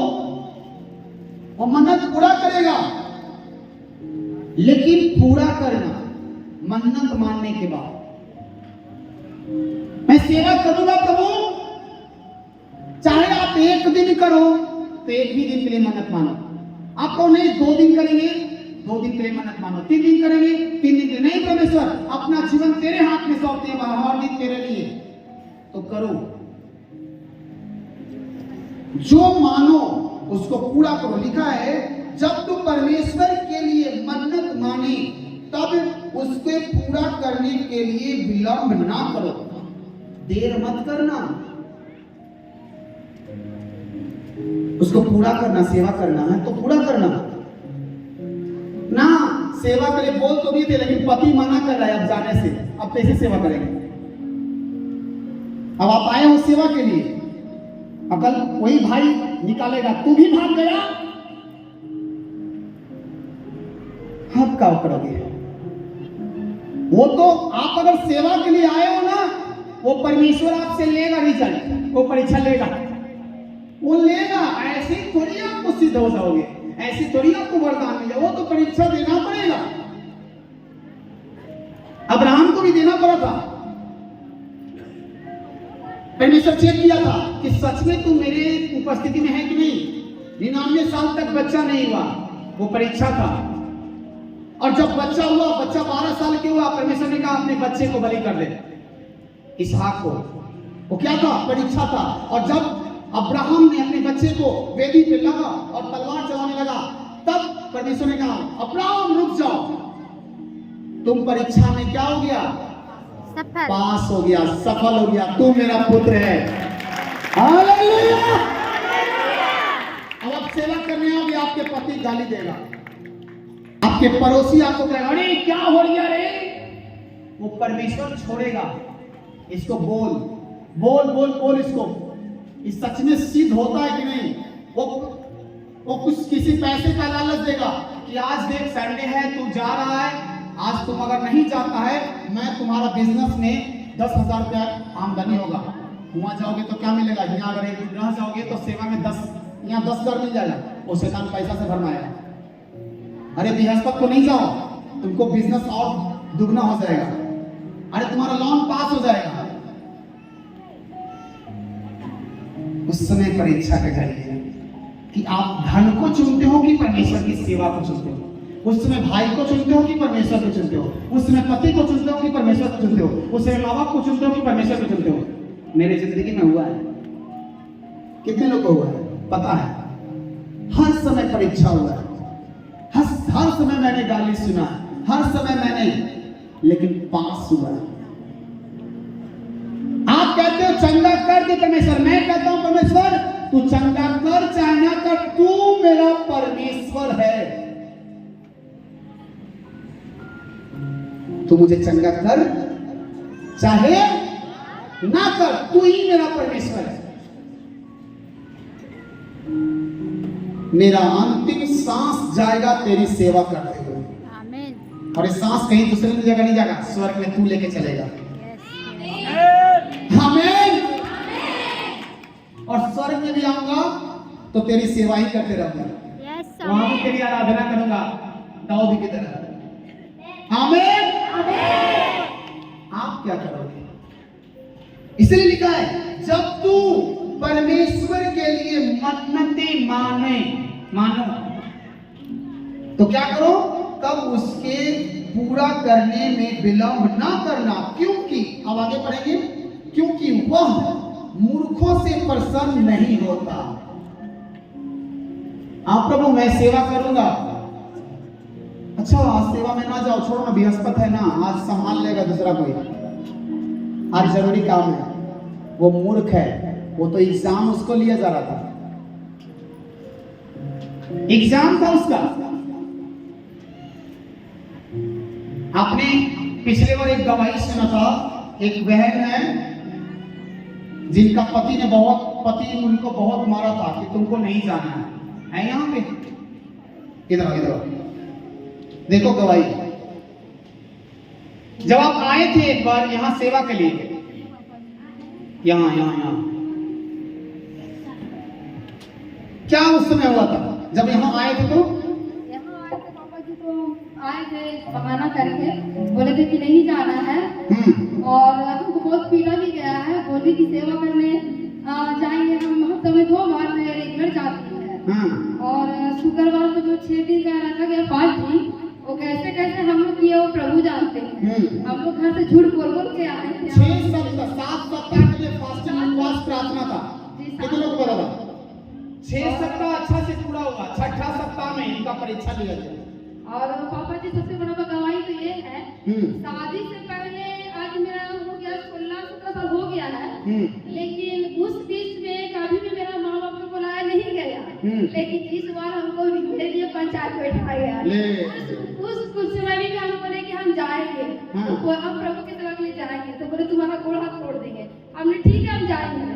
वो मन्नत पूरा करेगा, लेकिन पूरा करना मन्नत मानने के बाद। मैं सेवा करूंगा प्रभु, चाहे आप एक दिन करो तो एक भी दिन के लिए मन्नत मानो। आपको नहीं 2 दिन करेंगे, 2 दिन के लिए मन्नत मानो, 3 दिन करेंगे, 3 दिन के लिए नहीं। परमेश्वर अपना जीवन तेरे हाथ में सौंपते हैं, हर दिन तेरे लिए, तो करो। जो मानो उसको पूरा करो। लिखा है जब तू परमेश्वर के लिए मन्नत माने तब उसके पूरा करने के लिए विलंब ना करो, देर मत करना। उसको पूरा करना, सेवा करना है तो पूरा करना ना। सेवा के लिए बोल तो नहीं थे, लेकिन पति मना कर रहा है अब जाने से, अब कैसे सेवा करेंगे? अब आप आए हो सेवा के लिए, अकल वही भाई निकालेगा, तू भी भाग गया, आप क्या करोगे? वो तो आप अगर सेवा के लिए आए हो ना, वो परमेश्वर आपसे लेगा रिजल्ट, वो परीक्षा लेगा, वो लेगा। ऐसे थोड़ी आपको सिद्ध हो जाओगे, ऐसी थोड़ी आपको वरदान मिलेगा, वो तो परीक्षा देना पड़ेगा। अब्राहम को भी देना पड़ा था। परमेश्वर चेक किया था कि सच में तू मेरे उपस्थिति में है कि नहीं। 99 साल तक बच्चा नहीं हुआ, वो परीक्षा था। और जब बच्चा हुआ, बच्चा 12 साल के हुआ, परमेश्वर ने कहा अपने बच्चे को बलि कर दे, इसहाक को। वो क्या था? परीक्षा था। और जब अब्राहम ने अपने बच्चे को वेदी पे लगा और तलवार चलाने लगा, तब परमेश्वर ने कहा अब्राहम रुक जाओ, तुम परीक्षा में क्या हो गया? सफल। पास हो गया, सफल हो गया, तू मेरा पुत्र है। हालेलुया। अब आप सेवा करने आओगे, आपके पति गाली देगा, आपके पड़ोसी आपको कहेगा अरे क्या हो रहा रे, वो परमेश्वर छोड़ेगा। इसको बोल बोल बोल बोल, इसको इस सच में सिद्ध होता है कि नहीं। वो कुछ किसी पैसे का लालच देगा कि आज देख संडे है, तू जा रहा है, आज तुम अगर नहीं जाता है, मैं तुम्हारा बिजनेस में 10,000 रुपया आमदनी होगा। वहां जाओगे तो क्या मिलेगा? यहाँ अगर एक दिन रह जाओगे तो सेवा में 10,000 मिल जाएगा। वो शैतान पैसा से भरना है। अरे बृहस्पति को नहीं जाओ, तुमको बिजनेस और दुगना हो जाएगा। अरे तुम्हारा लोन पास हो जाएगा। उस समय परीक्षा कर जाइए कि आप धन को चुनते हो कि परमेश्वर की सेवा को चुनते हो। उस समय भाई को चुनते हो कि परमेश्वर को चुनते हो। उस समय पति को चुनते हो कि परमेश्वर को चुनते हो। उस समय माँ बाप को चुनते हो कि परमेश्वर को चुनते हो। मेरे जिंदगी में हुआ है। कितने लोग को हुआ है पता है? हर समय परीक्षा हुआ है, हर समय मैंने गाली सुना, हर समय मैंने, लेकिन पास हुआ है। आप कहते हो चंदा कर दे परमेश्वर, मैं कहता हूं परमेश्वर तू चंदा कर चाहे ना कर, तू मेरा परमेश्वर है। तू मुझे चंदा कर चाहे ना कर, तू ही मेरा परमेश्वर है। मेरा अंतिम सांस जाएगा तेरी सेवा करते हुए। आमीन। और ये सांस कहीं दूसरी जगह नहीं जाएगा, स्वर्ग में तू लेके चलेगा। आमीन। और स्वर्ग में भी आऊंगा तो तेरी सेवा ही करते रहूंगा। वहां भी तेरी आराधना करूंगा दाऊद की तरह। आमीन। आप क्या करोगे? इसलिए लिखा है जब तू परमेश्वर के लिए मन्नतें मानो तो क्या करो? तब उसके पूरा करने में विलंब ना करना, क्योंकि अब आगे पढ़ेंगे, क्योंकि वह मूर्खों से प्रसन्न नहीं होता। आप प्रभु मैं सेवा करूंगा। अच्छा आज सेवा में ना जाओ, छोड़ो ना, बृहस्पति है ना, आज संभाल लेगा दूसरा कोई, आज जरूरी काम है। वो मूर्ख है, वो तो एग्जाम उसको लिया जा रहा था, एग्जाम था उसका। आपने पिछले बार एक गवाही सुना था, एक बहन है जिनका पति उनको बहुत मारा था कि तुमको नहीं जाना है यहाँ पे। इधर देखो गवाही। जब आप आए थे एक बार यहाँ सेवा के लिए, यहाँ क्या उस समय हुआ था जब यहाँ आए थे? तो यहाँ आए थे पापा जी, तो आए थे बहाना करके, बोले थे कि नहीं जाना है और हमको बहुत पीटा भी गया है। बोली की सेवा करने जाएंगे हम हफ्ते में 2 बार, मैं रेगुलर जाती है। और शुक्रवार को जो 6 दिन का रखा गया फास्ट जी, वो कैसे कैसे हम लोग किए वो प्रभु जानते हैं। हम लोग घर से झूठ बोल बोल के आए थे। 7 सप्ताह के लिए फास्टिंग उपवास प्रार्थना था। कितने लोग को पता था? 6 सप्ताह अच्छा से पूरा हुआ, 6ठा सप्ताह में इनका परीक्षा लिया गया। और पापा जी सबसे बड़ा गवाही तो ये है, शादी से पहले आज मेरा हो गया 16-17 साल हो गया है, लेकिन उस बीच में कभी भी मेरा माँ बाप को बुलाया नहीं गया। लेकिन इस बार हमको मेरे लिए पंचायत बैठाया गया। उस कुछ समय भी हम बोले कि हम जाएंगे, तो हम प्रभु की सेवा के लिए जाएंगे। तो बोले तुम्हारा गोड़ हाथ तोड़ देंगे। हमने ठीक है हम जाएंगे।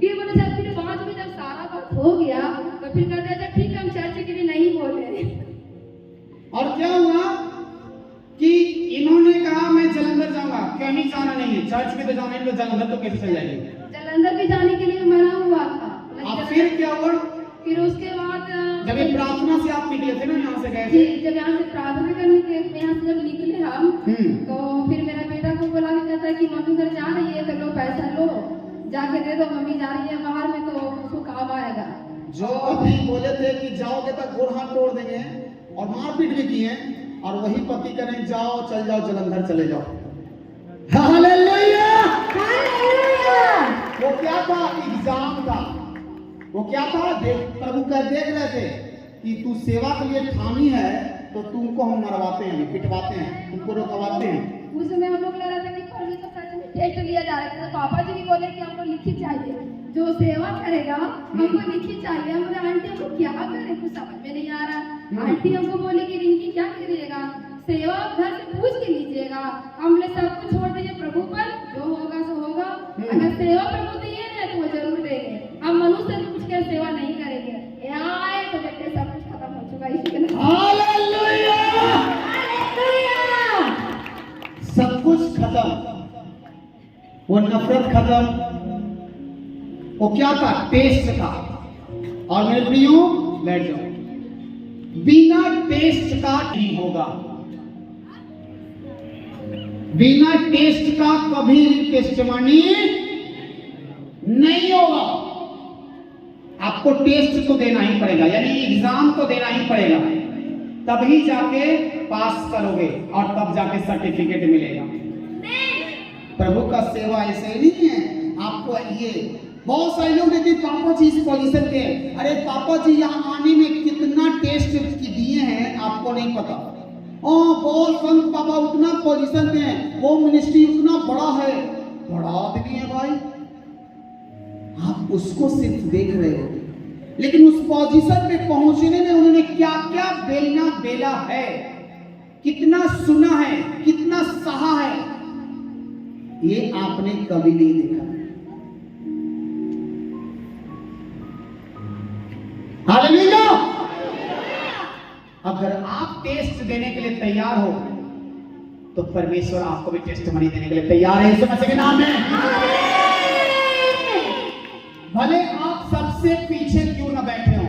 फिर बोले जब फिर बाद में जब सारा बात हो गया तो फिर कहते अच्छा ठीक है हम चर्च के लिए नहीं बोले। और क्या हुआ कि इन्होंने कहा मैं जलंधर जाऊंगा, कहीं जाना नहीं है, चर्च में तो जाना है, तो जलंधर तो कैसे चल जाएंगे? जलंधर भी जाने के लिए मना हुआ था। अब फिर क्या हुआ? फिर उसके बाद जब ये प्रार्थना से आप निकले थे ना यहाँ से गए जी, थे, जब यहाँ से प्रार्थना करने के यहाँ से जब निकले हम, तो फिर मेरा बेटा को बुला के कहता है कि मम्मी घर जा रही है तो लो पैसा लो जाके दे दो, मम्मी जा रही है बाहर में तो उसको काम आएगा। जो अभी बोले थे कि जाओगे तो गोड़ हाथ तोड़ देंगे और मारपीट भी किए, और वही पति करें जाओ चल जाओ जलंधर चले जाओ। हालेलुया! वो क्या था? एग्जाम था। वो क्या था? प्रभु का देख रहे थे कि तू सेवा के लिए ठानी है तो तुमको हम मरवाते हैं, पिटवाते हैं, तुमको रुकवाते हैं। उस समय हम लोग लग रहा था कि परवी तो सच में टेस्ट लिया जा रहा है। तो पापा जी भी बोले कि हमको लिखित चाहिए, जो सेवा करेगा हमको लिखित चाहिए। हम बोले आंटी हमको क्या करें, कुछ समझ में नहीं आ रहा। आंटी हमको बोली कि रिंकी क्या करिएगा, सेवा घर से पूछ के लीजिएगा। हमने सब कुछ छोड़ दीजिए प्रभु पर, जो होगा सो होगा। अगर सेवा प्रभु दिए ना तो वो जरूर देंगे, हम मनुष्य से पूछ कर सेवा नहीं करेंगे। यहाँ आए तो देखते सब कुछ खत्म हो चुका है। हालेलुया! सब कुछ खत्म, वो नफरत खत्म, वो क्या था? टेस्ट था। और मेरे प्रियो बैठ जाओ, बिना टेस्ट का नहीं होगा, बिना टेस्ट का कभी टेस्टमनी नहीं होगा। आपको टेस्ट तो देना ही पड़ेगा, यानी एग्जाम तो देना ही पड़ेगा, तभी जाके पास करोगे और तब जाके सर्टिफिकेट मिलेगा। प्रभु का सेवा ऐसे नहीं है। आपको ये बहुत सारे लोग कहते हैं पापा जी इस पॉजिशन के, अरे पापा जी यहाँ आने में कितना टेस्ट दिए हैं आपको नहीं पता। बहुत संत पापा उतना पोजीशन पे हैं, वो मिनिस्ट्री उतना बड़ा है, बड़ा आदमी है भाई। आप उसको सिर्फ देख रहे हो, लेकिन उस पोजीशन पे पहुंचने में उन्होंने क्या क्या बेलना बेला है, कितना सुना है, कितना सहा है, ये आपने कभी नहीं देखा। हालेलुया! अगर आप टेस्ट देने के लिए तैयार हो तो परमेश्वर आपको भी टेस्टमनी देने के लिए तैयार है, यीशु मसीह के नाम में। भले आप सबसे पीछे क्यों न बैठे हो,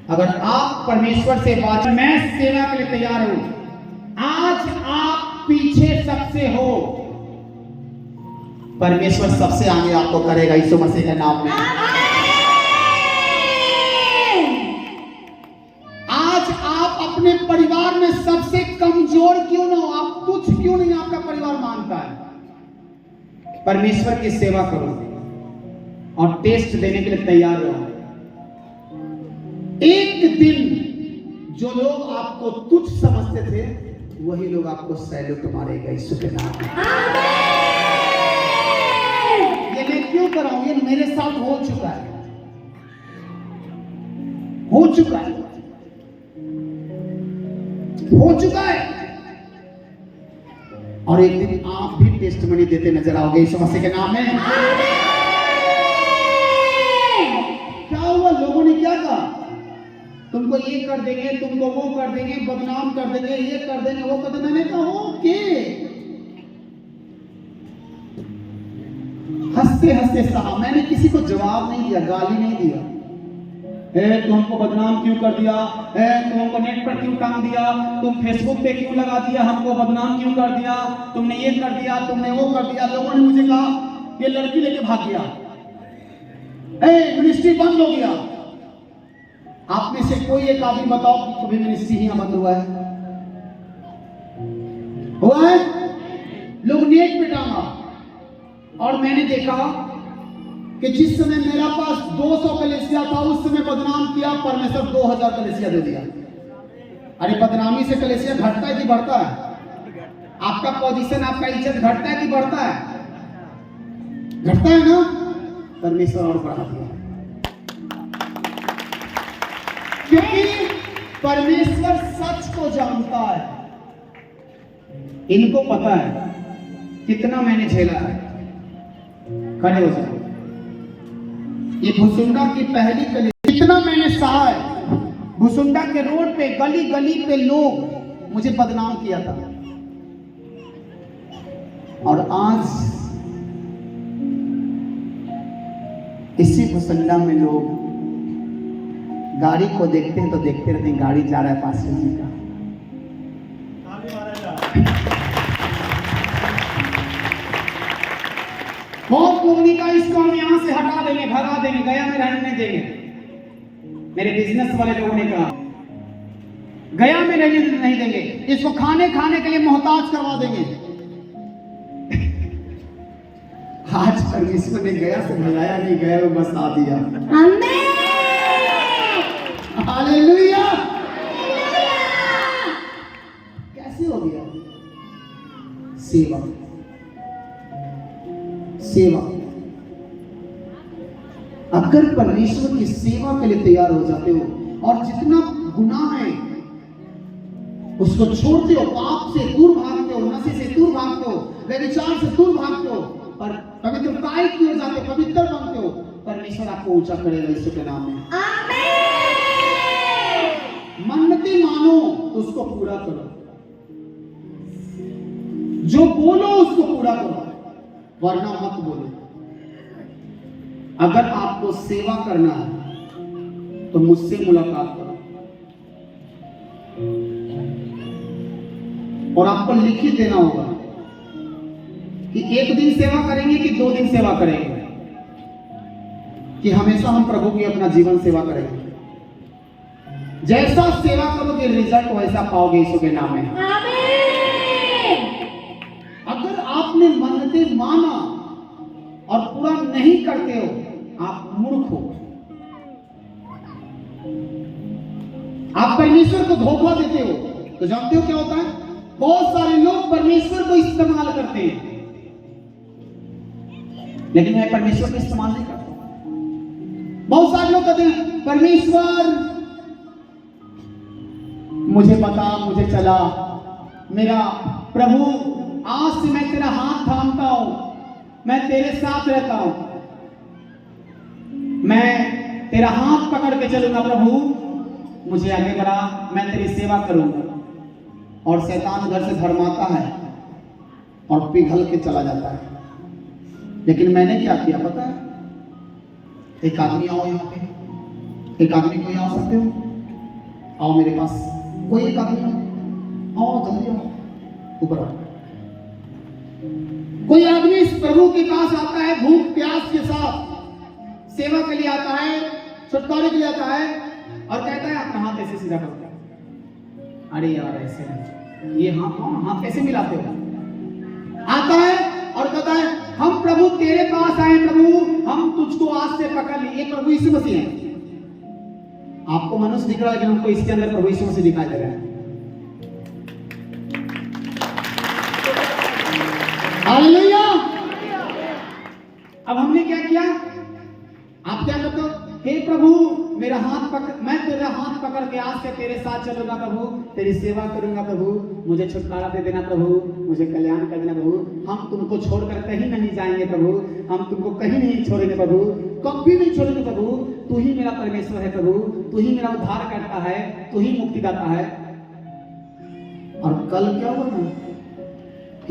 अगर आप परमेश्वर से बात, मैं सेवा के लिए तैयार हूं, आज आप पीछे सबसे हो, परमेश्वर सबसे आगे आपको करेगा, यीशु मसीह के नाम में। अपने परिवार में सबसे कमजोर क्यों ना हो, आप तुच्छ क्यों नहीं आपका परिवार मानता है, परमेश्वर की सेवा करो और टेस्ट देने के लिए तैयार रहो। एक दिन जो लोग आपको तुच्छ समझते थे वही लोग आपको सैल्यूट मारेगा, यीशु के नाम में। ये मैं क्यों कर रहा हूं, ये मेरे साथ हो चुका है, हो चुका है, हो चुका है। और एक दिन आप भी टेस्टमनी देते नजर आओगे, यीशु मसीह के नाम में। क्या हुआ, लोगों ने क्या कहा, तुमको ये कर देंगे, तुमको वो कर देंगे, बदनाम कर देंगे, ये कर देंगे, वो कर देंगे। मैंने कहा ओके, हंसते हंसते सहा, मैंने किसी को जवाब नहीं दिया, गाली नहीं दिया, तुम हमको बदनाम क्यों कर दिया, तुम हमको नेट पर क्यों टांग दिया, तुम फेसबुक पे क्यों लगा दिया, हमको बदनाम क्यों कर दिया, तुमने ये कर दिया, तुमने वो कर दिया। लोगों ने मुझे कहा ये लड़की लेके भाग गया, मिनिस्ट्री बंद हो गया। आप में से कोई एक आदमी बताओ कि कभी मिनिस्ट्री यहाँ बंद हुआ है? हुआ है? लोग नेट पे टांगा। और मैंने देखा कि जिस समय मेरा पास 200 कलीसिया था उस समय बदनाम किया, परमेश्वर 2000 कलीसिया दे दिया। अरे बदनामी से कलीसिया घटता है कि बढ़ता है? आपका पोजीशन, आपका इज्जत घटता है कि बढ़ता है? घटता है ना? परमेश्वर और बढ़ा दिया, क्योंकि परमेश्वर सच को जानता है। इनको पता है कितना मैंने झेला है। खड़े हो जाओ। ये भुसुंडा की पहली कली, कितना मैंने सहा है। भुसुंडा के रोड पे गली गली पे लोग मुझे बदनाम किया था, और आज इसी भुसुंडा में लोग गाड़ी को देखते हैं तो देखते रहते हैं, गाड़ी जा रहा है पास जी का। बहुत लोगों का इसको हम यहां से हटा देंगे, भगा देंगे, गया में रहने नहीं देंगे। मेरे बिजनेस वाले लोगों ने कहा गया में रहने नहीं देंगे, इसको खाने के लिए मोहताज करवा देंगे। आज परमेश्वर ने गया से भगाया नहीं, गया वो बस आ दिया। आमीन, हालेलुया। कैसे हो गया? सेवा, सेवा। अगर परमेश्वर की सेवा के लिए तैयार हो जाते हो और जितना गुनाह है उसको छोड़ते हो, पाप से दूर भागते हो, नशे से दूर भागते हो, व्यभिचार से दूर भागते हो, और पवित्रता की हो जाते हो, पवित्र बनते हो, परमेश्वर आपको ऊंचा करेगा यीशु के नाम में। आमीन। मन्नतें मानो तो उसको पूरा करो, जो बोलो उसको पूरा करो, वरना मत बोलो। अगर आपको सेवा करना है तो मुझसे मुलाकात करो, और आपको लिखित देना होगा कि 1 दिन सेवा करेंगे कि 2 दिन सेवा करेंगे, कि हमेशा हम प्रभु की अपना जीवन सेवा करेंगे। जैसा सेवा करोगे रिजल्ट वैसा पाओगे यीशु के नाम में। आमीन। अगर आपने मन्नतें माना और पूरा नहीं करते हो, आप मूर्ख हो, आप परमेश्वर को धोखा देते हो। तो जानते हो क्या होता है? बहुत सारे लोग परमेश्वर को इस्तेमाल करते हैं, लेकिन मैं परमेश्वर को इस्तेमाल नहीं करता। बहुत सारे लोग कहते हैं परमेश्वर मुझे बता, मुझे चला, मेरा प्रभु आज से मैं तेरा हाथ थामता हूं, मैं तेरे साथ रहता हूं, मैं तेरा हाथ पकड़ के चलूंगा प्रभु, मुझे आगे बढ़ा, मैं तेरी सेवा करूंगा। और शैतान उधर से धर्माता है और पिघल के चला जाता है। लेकिन मैंने क्या किया पता है? एक आदमी आओ यहाँ पे, एक आदमी कोई आ सकते हो? आओ मेरे पास, कोई एक आदमी आओ, जल्दी आओ, ऊपर आओ। कोई आदमी इस प्रभु के पास आता है भूख प्यास के साथ, सेवा के लिए आता है, छुटकारे के लिए आता है, और कहता है अपना हाथ ऐसे सीधा करो। अरे यार ऐसे नहीं, ये हाथ कैसे मिलाते हो? आता है और कहता है हम प्रभु तेरे पास आए, प्रभु हम तुझको आज से पकड़ लिए। ये प्रभु यीशु मसीह है। आपको मनुष्य दिख रहा है, लेकिन हमको इसके अंदर प्रभु यीशु मसीह दिखाई दे रहा है। हालेलुया। अब हमने क्या किया? आप क्या करते हो? हे प्रभु मेरा हाथ पकड़, मैं तेरा हाथ पकड़ के आज से तेरे साथ चलूंगा प्रभु, तेरी सेवा करूंगा प्रभु, मुझे छुटकारा दे देना प्रभु, मुझे कल्याण कर देना प्रभु, हम तुमको छोड़कर कहीं नहीं जाएंगे प्रभु, हम तुमको कहीं नहीं छोड़ेंगे प्रभु, कभी नहीं छोड़ेंगे प्रभु, तू ही मेरा परमेश्वर है प्रभु, तू ही मेरा उद्धार करता है, तू ही मुक्तिदाता है। और कल क्या हुआ ना,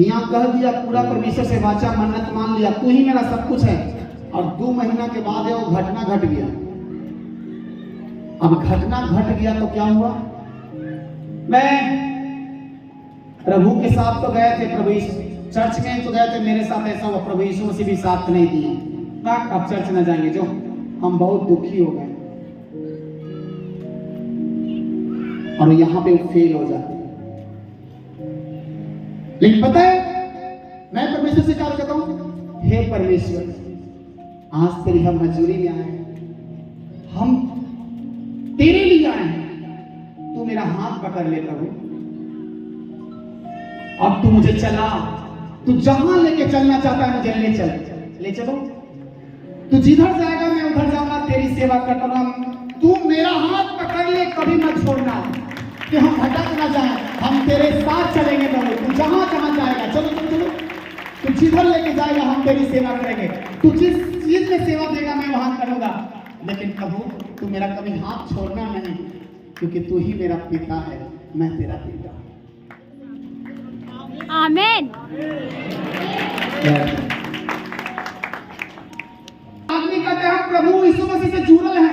यहाँ कह दिया पूरा परमेश्वर से वाचा मन्नत मान लिया, तू ही मेरा सब कुछ है, और 2 महीना के बाद वो घटना घट गया। अब घटना घट गया तो क्या हुआ? मैं प्रभु के साथ तो गए थे, प्रभु चर्च में तो गए थे, मेरे साथ ऐसा हुआ प्रभु यीशु मसीह भी साथ नहीं दिए। अब चर्च न जाएंगे, जो हम बहुत दुखी हो गए और यहाँ पे फेल हो जाते। लेकिन पता है मैं परमेश्वर से क्या कहता हूं, हे परमेश्वर आज तेरी हम हजूरी में आए, हम तेरे लिए आए हैं, तू मेरा हाथ पकड़ ले प्रभु, अब तू मुझे चला, तू जहां लेके चलना चाहता है मुझे ले चल, ले चलो, तू जिधर जाएगा मैं उधर जाऊंगा, तेरी सेवा करता, तू मेरा हाथ पकड़ ले, कभी मत छोड़ना कि हम भटक ना जाए, हम तेरे साथ चलेंगे प्रभु, तू जहां जहां जाएगा, चलो चलो चलो, तू जिधर लेके जाएगा हम तेरी सेवा करेंगे, तू जिस चीज में सेवा देगा मैं वहां करूंगा, लेकिन प्रभु तू मेरा कभी हाथ छोड़ना नहीं, क्योंकि तू ही मेरा पिता है, मैं तेरा पिता। आमीन। आदमी कहते हैं प्रभु यीशु मसीह से जुड़ल है,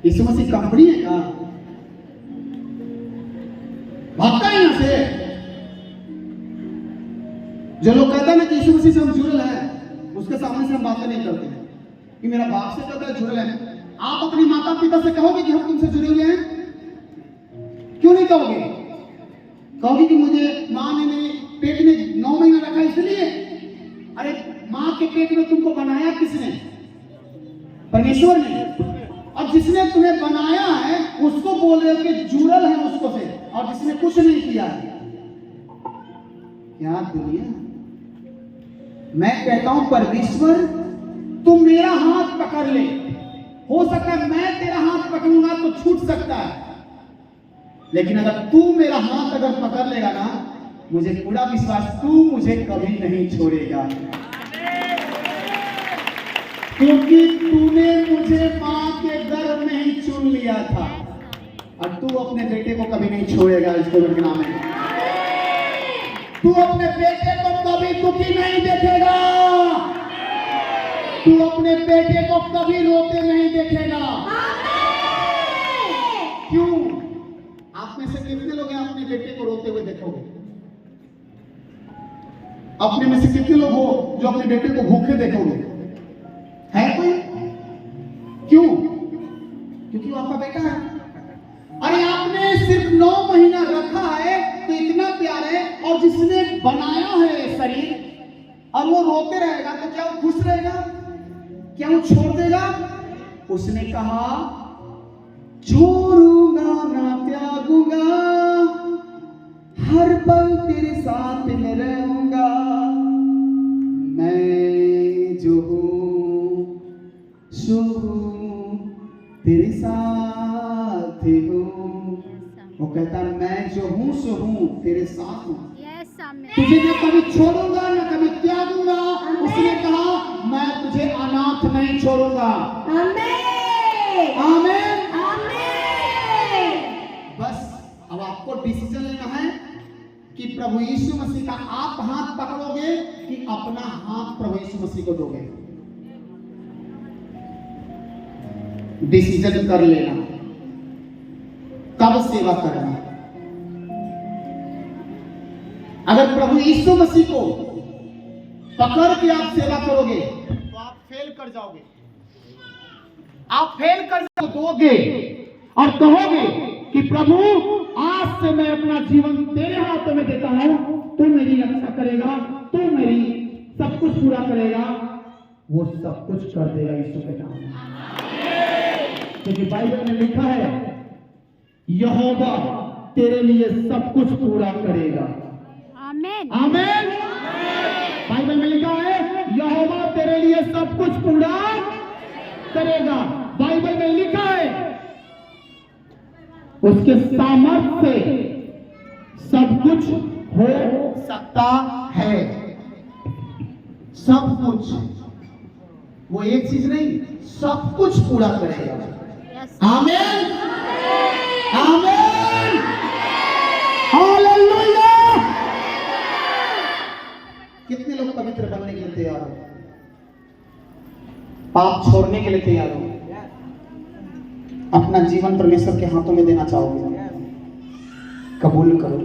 यीशु मसीह कंपनी है क्या? भागता है यहां से। जो लोग कहते हैं ना कि यीशु मसीह से हम जुड़ल हैं, उसके सामने से हम बातें नहीं करते हैं कि मेरा बाप से कहता है जुड़ल है। आप अपने माता पिता से कहोगे कि हम तुमसे जुड़े हुए हैं? क्यों नहीं कहोगे? कहोगे कि मुझे माँ ने मेरे पेट में 9 महीना रखा इसलिए। अरे माँ के पेट में तुमको बनाया किसने? परमेश्वर ने। और जिसने तुम्हें बनाया है उसको बोल रहे हो कि जुड़ल है उसको से, और जिसने कुछ नहीं किया है। क्या दुनिया। मैं कहता हूं परमेश्वर तुम मेरा हाथ पकड़ ले, हो सकता है मैं तेरा हाथ पकड़ूंगा तो छूट सकता है, लेकिन अगर तू मेरा हाथ अगर पकड़ लेगा ना, मुझे पूरा विश्वास तू मुझे कभी नहीं छोड़ेगा, क्योंकि तूने मुझे मां के गर्भ में ही चुन लिया था, और तू अपने बेटे को कभी नहीं छोड़ेगा। इसको नाम है, तू अपने बेटे को कभी दुखी नहीं देखेगा, तू अपने बेटे को कभी रोते नहीं देखेगा। क्यों? आप में से कितने लोग हैं अपने बेटे को रोते हुए देखोगे? अपने में से कितने लोग हो जो अपने बेटे को भूखे देखोगे? है कोई? क्यों? क्योंकि वो आपका बेटा है। अरे आपने सिर्फ 9 महीना रखा है तो इतना प्यार है, और जिसने बनाया है शरीर और वो रोते रहेगा तो क्या वो खुश रहेगा? क्या वो छोड़ देगा? उसने कहा छोड़ूंगा ना त्यागूंगा, हर पल तेरे साथ में रहूंगा, मैं जो हूँ सो हूँ तेरे साथ हूँ। वो कहता मैं जो हूँ सो हूँ तेरे साथ हूँ, तुझे न कभी छोड़ूंगा न कभी त्यागूंगा। उसने कहा मैं तुझे अनाथ नहीं छोड़ूंगा। आमीन। बस अब आपको डिसीजन लेना है कि प्रभु यीशु मसीह का आप हाथ पकड़ोगे कि अपना हाथ प्रभु यीशु मसीह को दोगे। डिसीजन कर लेना कब सेवा करना। अगर प्रभु यीशु मसीह को पकड़ के आप सेवा करोगे तो आप फेल कर जाओगे। आप फेल कर दोगे और कहोगे कि प्रभु आज से मैं अपना जीवन तेरे हाथों में देता हूं, तू मेरी रक्षा करेगा, तू मेरी सब कुछ पूरा करेगा। वो सब कुछ कर देगा यीशु के नाम में, क्योंकि बाइबल में लिखा है यहोवा तेरे लिए सब कुछ पूरा करेगा। आमीन। आमीन। बाइबल में लिखा है यहोवा तेरे लिए सब कुछ पूरा करेगा। बाइबल में लिखा है उसके सामर्थ्य से सब कुछ हो सकता है। सब कुछ, वो एक चीज नहीं, सब कुछ पूरा करेगा। आमीन। आमीन। हालेलुया। कितने लोग पवित्र बनने के लिए तैयार हो? पाप छोड़ने के लिए तैयार हो? अपना जीवन परमेश्वर के हाथों में देना चाहोगे? कबूल करो।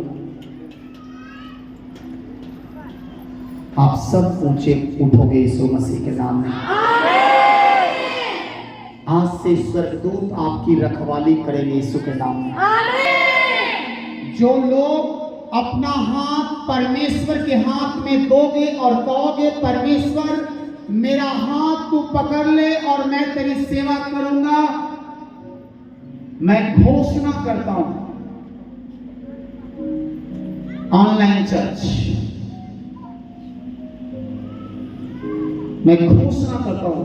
आप सब ऊंचे उठोगे यीशु मसीह के नाम में। आज से स्वर्गदूत आपकी रखवाली करेंगे यीशु के नाम में। जो लोग अपना हाथ परमेश्वर के हाथ में दोगे और कहोगे परमेश्वर मेरा हाथ तू पकड़ ले और मैं तेरी सेवा करूंगा, मैं घोषणा करता हूं ऑनलाइन चर्च, मैं घोषणा करता हूं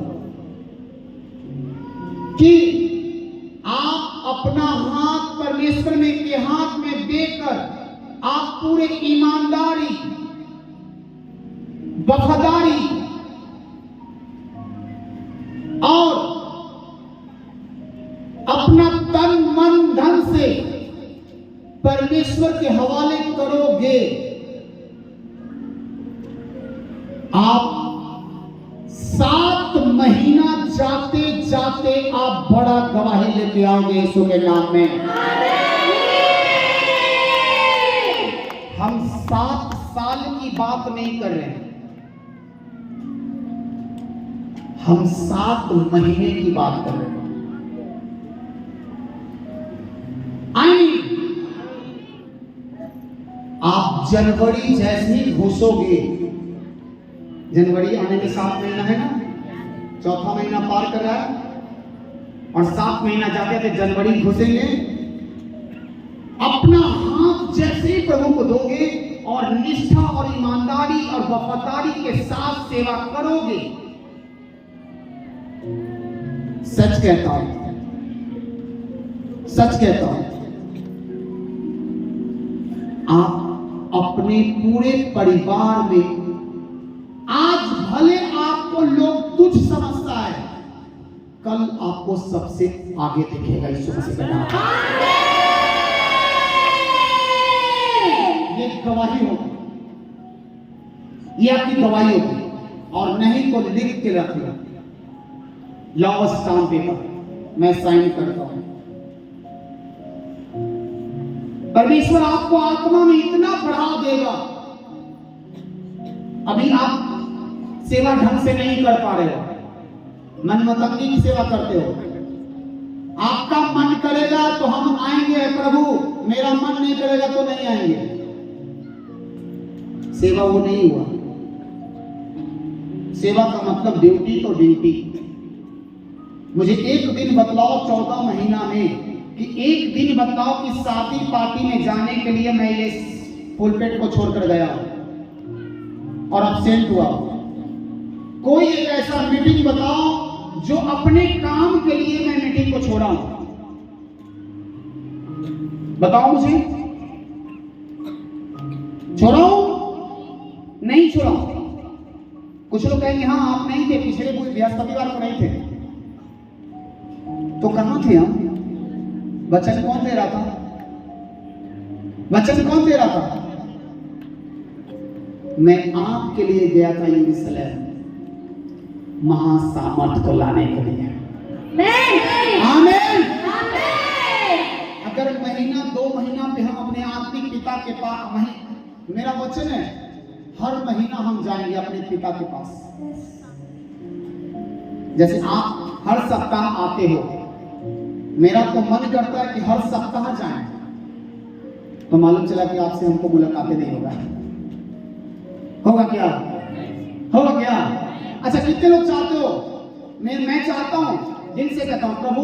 कि आप अपना हाथ परमेश्वर में के हाथ में देकर आप पूरे ईमानदारी, वफादारी और अपना तन मन धन से परमेश्वर के हवाले करोगे। आप 7 महीना जाते जाते आप बड़ा गवाही लेके आओगे यीशु के नाम में। हम 7 साल की बात नहीं कर रहे हैं, हम 7 महीने की बात कर रहे हैं। आप जनवरी जैसे ही घुसोगे, जनवरी आने के 7 महीना है ना, चौथा महीना पार कर रहा है और 7 महीना जाते थे जनवरी घुसेंगे। अपना हाथ जैसे ही प्रभु को दोगे और निष्ठा और ईमानदारी और वफादारी के साथ सेवा करोगे, सच कहता हूं, सच कहता हूं, आप अपने पूरे परिवार में, आज भले आपको लोग तुच्छ समझता है, कल आपको सबसे आगे दिखेगा यीशु मसीह का नाम। ये गवाही होगी, ये आपकी गवाही होगी। और नहीं तो लिख के रख लो, लाओ स्टाम्प पेपर, मैं साइन करता हूं। परमेश्वर आपको आत्मा में इतना बढ़ा देगा, अभी आप सेवा ढंग से नहीं कर पा रहे हो, मनमतंगी की सेवा करते हो। आपका मन करेगा तो हम आएंगे प्रभु, मेरा मन नहीं करेगा तो नहीं आएंगे। सेवा वो नहीं हुआ। सेवा का मतलब ड्यूटी तो ड्यूटी। मुझे एक दिन बतलाओ 14 महीना में, कि एक दिन बताओ कि शादी पार्टी में जाने के लिए मैं ये पुलपेट को छोड़कर गया और absent हुआ। कोई एक ऐसा मीटिंग बताओ जो अपने काम के लिए मैं मीटिंग को छोड़ा हूं, बताओ मुझे। छोड़ा हूं? नहीं छोड़ा। कुछ लोग कहेंगे हाँ आप नहीं थे, पिछले बृहस्पतिवार को नहीं थे, तो कहां थे हम? वचन कौन दे रहा था? वचन कौन दे रहा था? मैं आपके लिए गया था यरूशलेम, महासामर्थ को लाने के लिए। आमीन। अगर महीना 2 महीना पे हम अपने आत्मिक पिता के पास, मेरा वचन है हर महीना हम जाएंगे अपने पिता के पास। जैसे आप हर सप्ताह आते हो, मेरा तो मन करता है कि हर सप्ताह जाएं, तो मालूम चला कि आपसे हमको मुलाकातें नहीं होगा। होगा क्या? होगा क्या? अच्छा, कितने लोग चाहते हो? मैं चाहता हूं, दिल से कहता हूं प्रभु,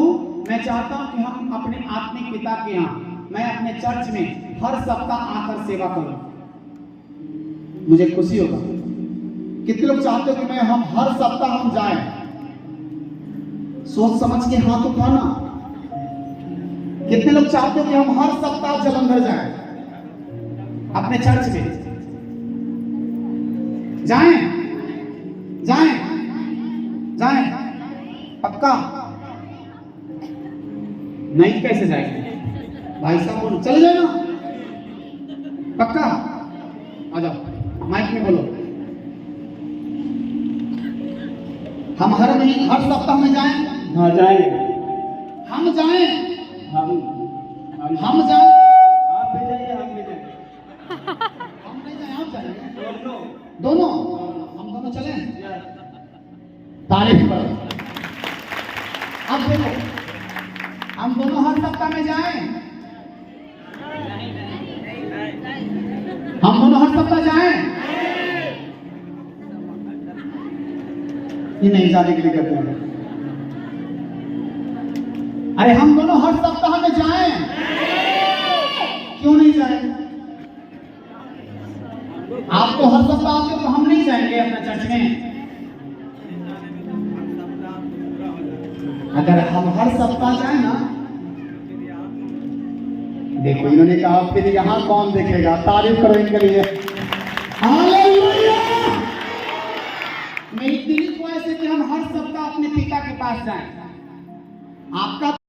मैं चाहता हूं कि हम अपने आत्मिक पिता के यहाँ, मैं अपने चर्च में हर सप्ताह आकर सेवा करूं, मुझे खुशी होगा। कितने लोग चाहते हो कि हम हर सप्ताह हम जाएं? सोच समझ के हाथ उठाना। कितने लोग चाहते हो कि हम हर सप्ताह जलंधर जाएं, अपने चर्च में जाएं? जाएं? जाएं? पक्का? नहीं कैसे जाएंगे भाई साहब? बोलो चले जाए ना, पक्का? आ जाओ, माइक में बोलो। हम हर सप्ताह में जाएं? हाँ जाएं। हम जाएं, हम जाएं, आप भी जाइए, हम भी जाएंगे। हम नहीं जाएं, आप जाएंगे, दोनों। दोनों, हम दोनों चलें। तारीफ करो। अब देखो, हम दोनों हर सप्ताह में जाएं, हम दोनों हर सप्ताह जाएं, ये नहीं जाने के लिए कहते हैं। अरे हम दोनों हर सप्ताह में जाएं, क्यों नहीं जाएं? आप तो हर सप्ताह आते हो, तो हम नहीं जाएंगे अपना चर्च में? अगर हम हर सप्ताह जाए ना, देखो इन्होंने कहा फिर यहाँ कौन देखेगा, तारीफ करो इनके लिए। हालेलुया! मेरी दिली ख्वाहिश है कि हम हर सप्ताह अपने पिता के पास जाएं। आपका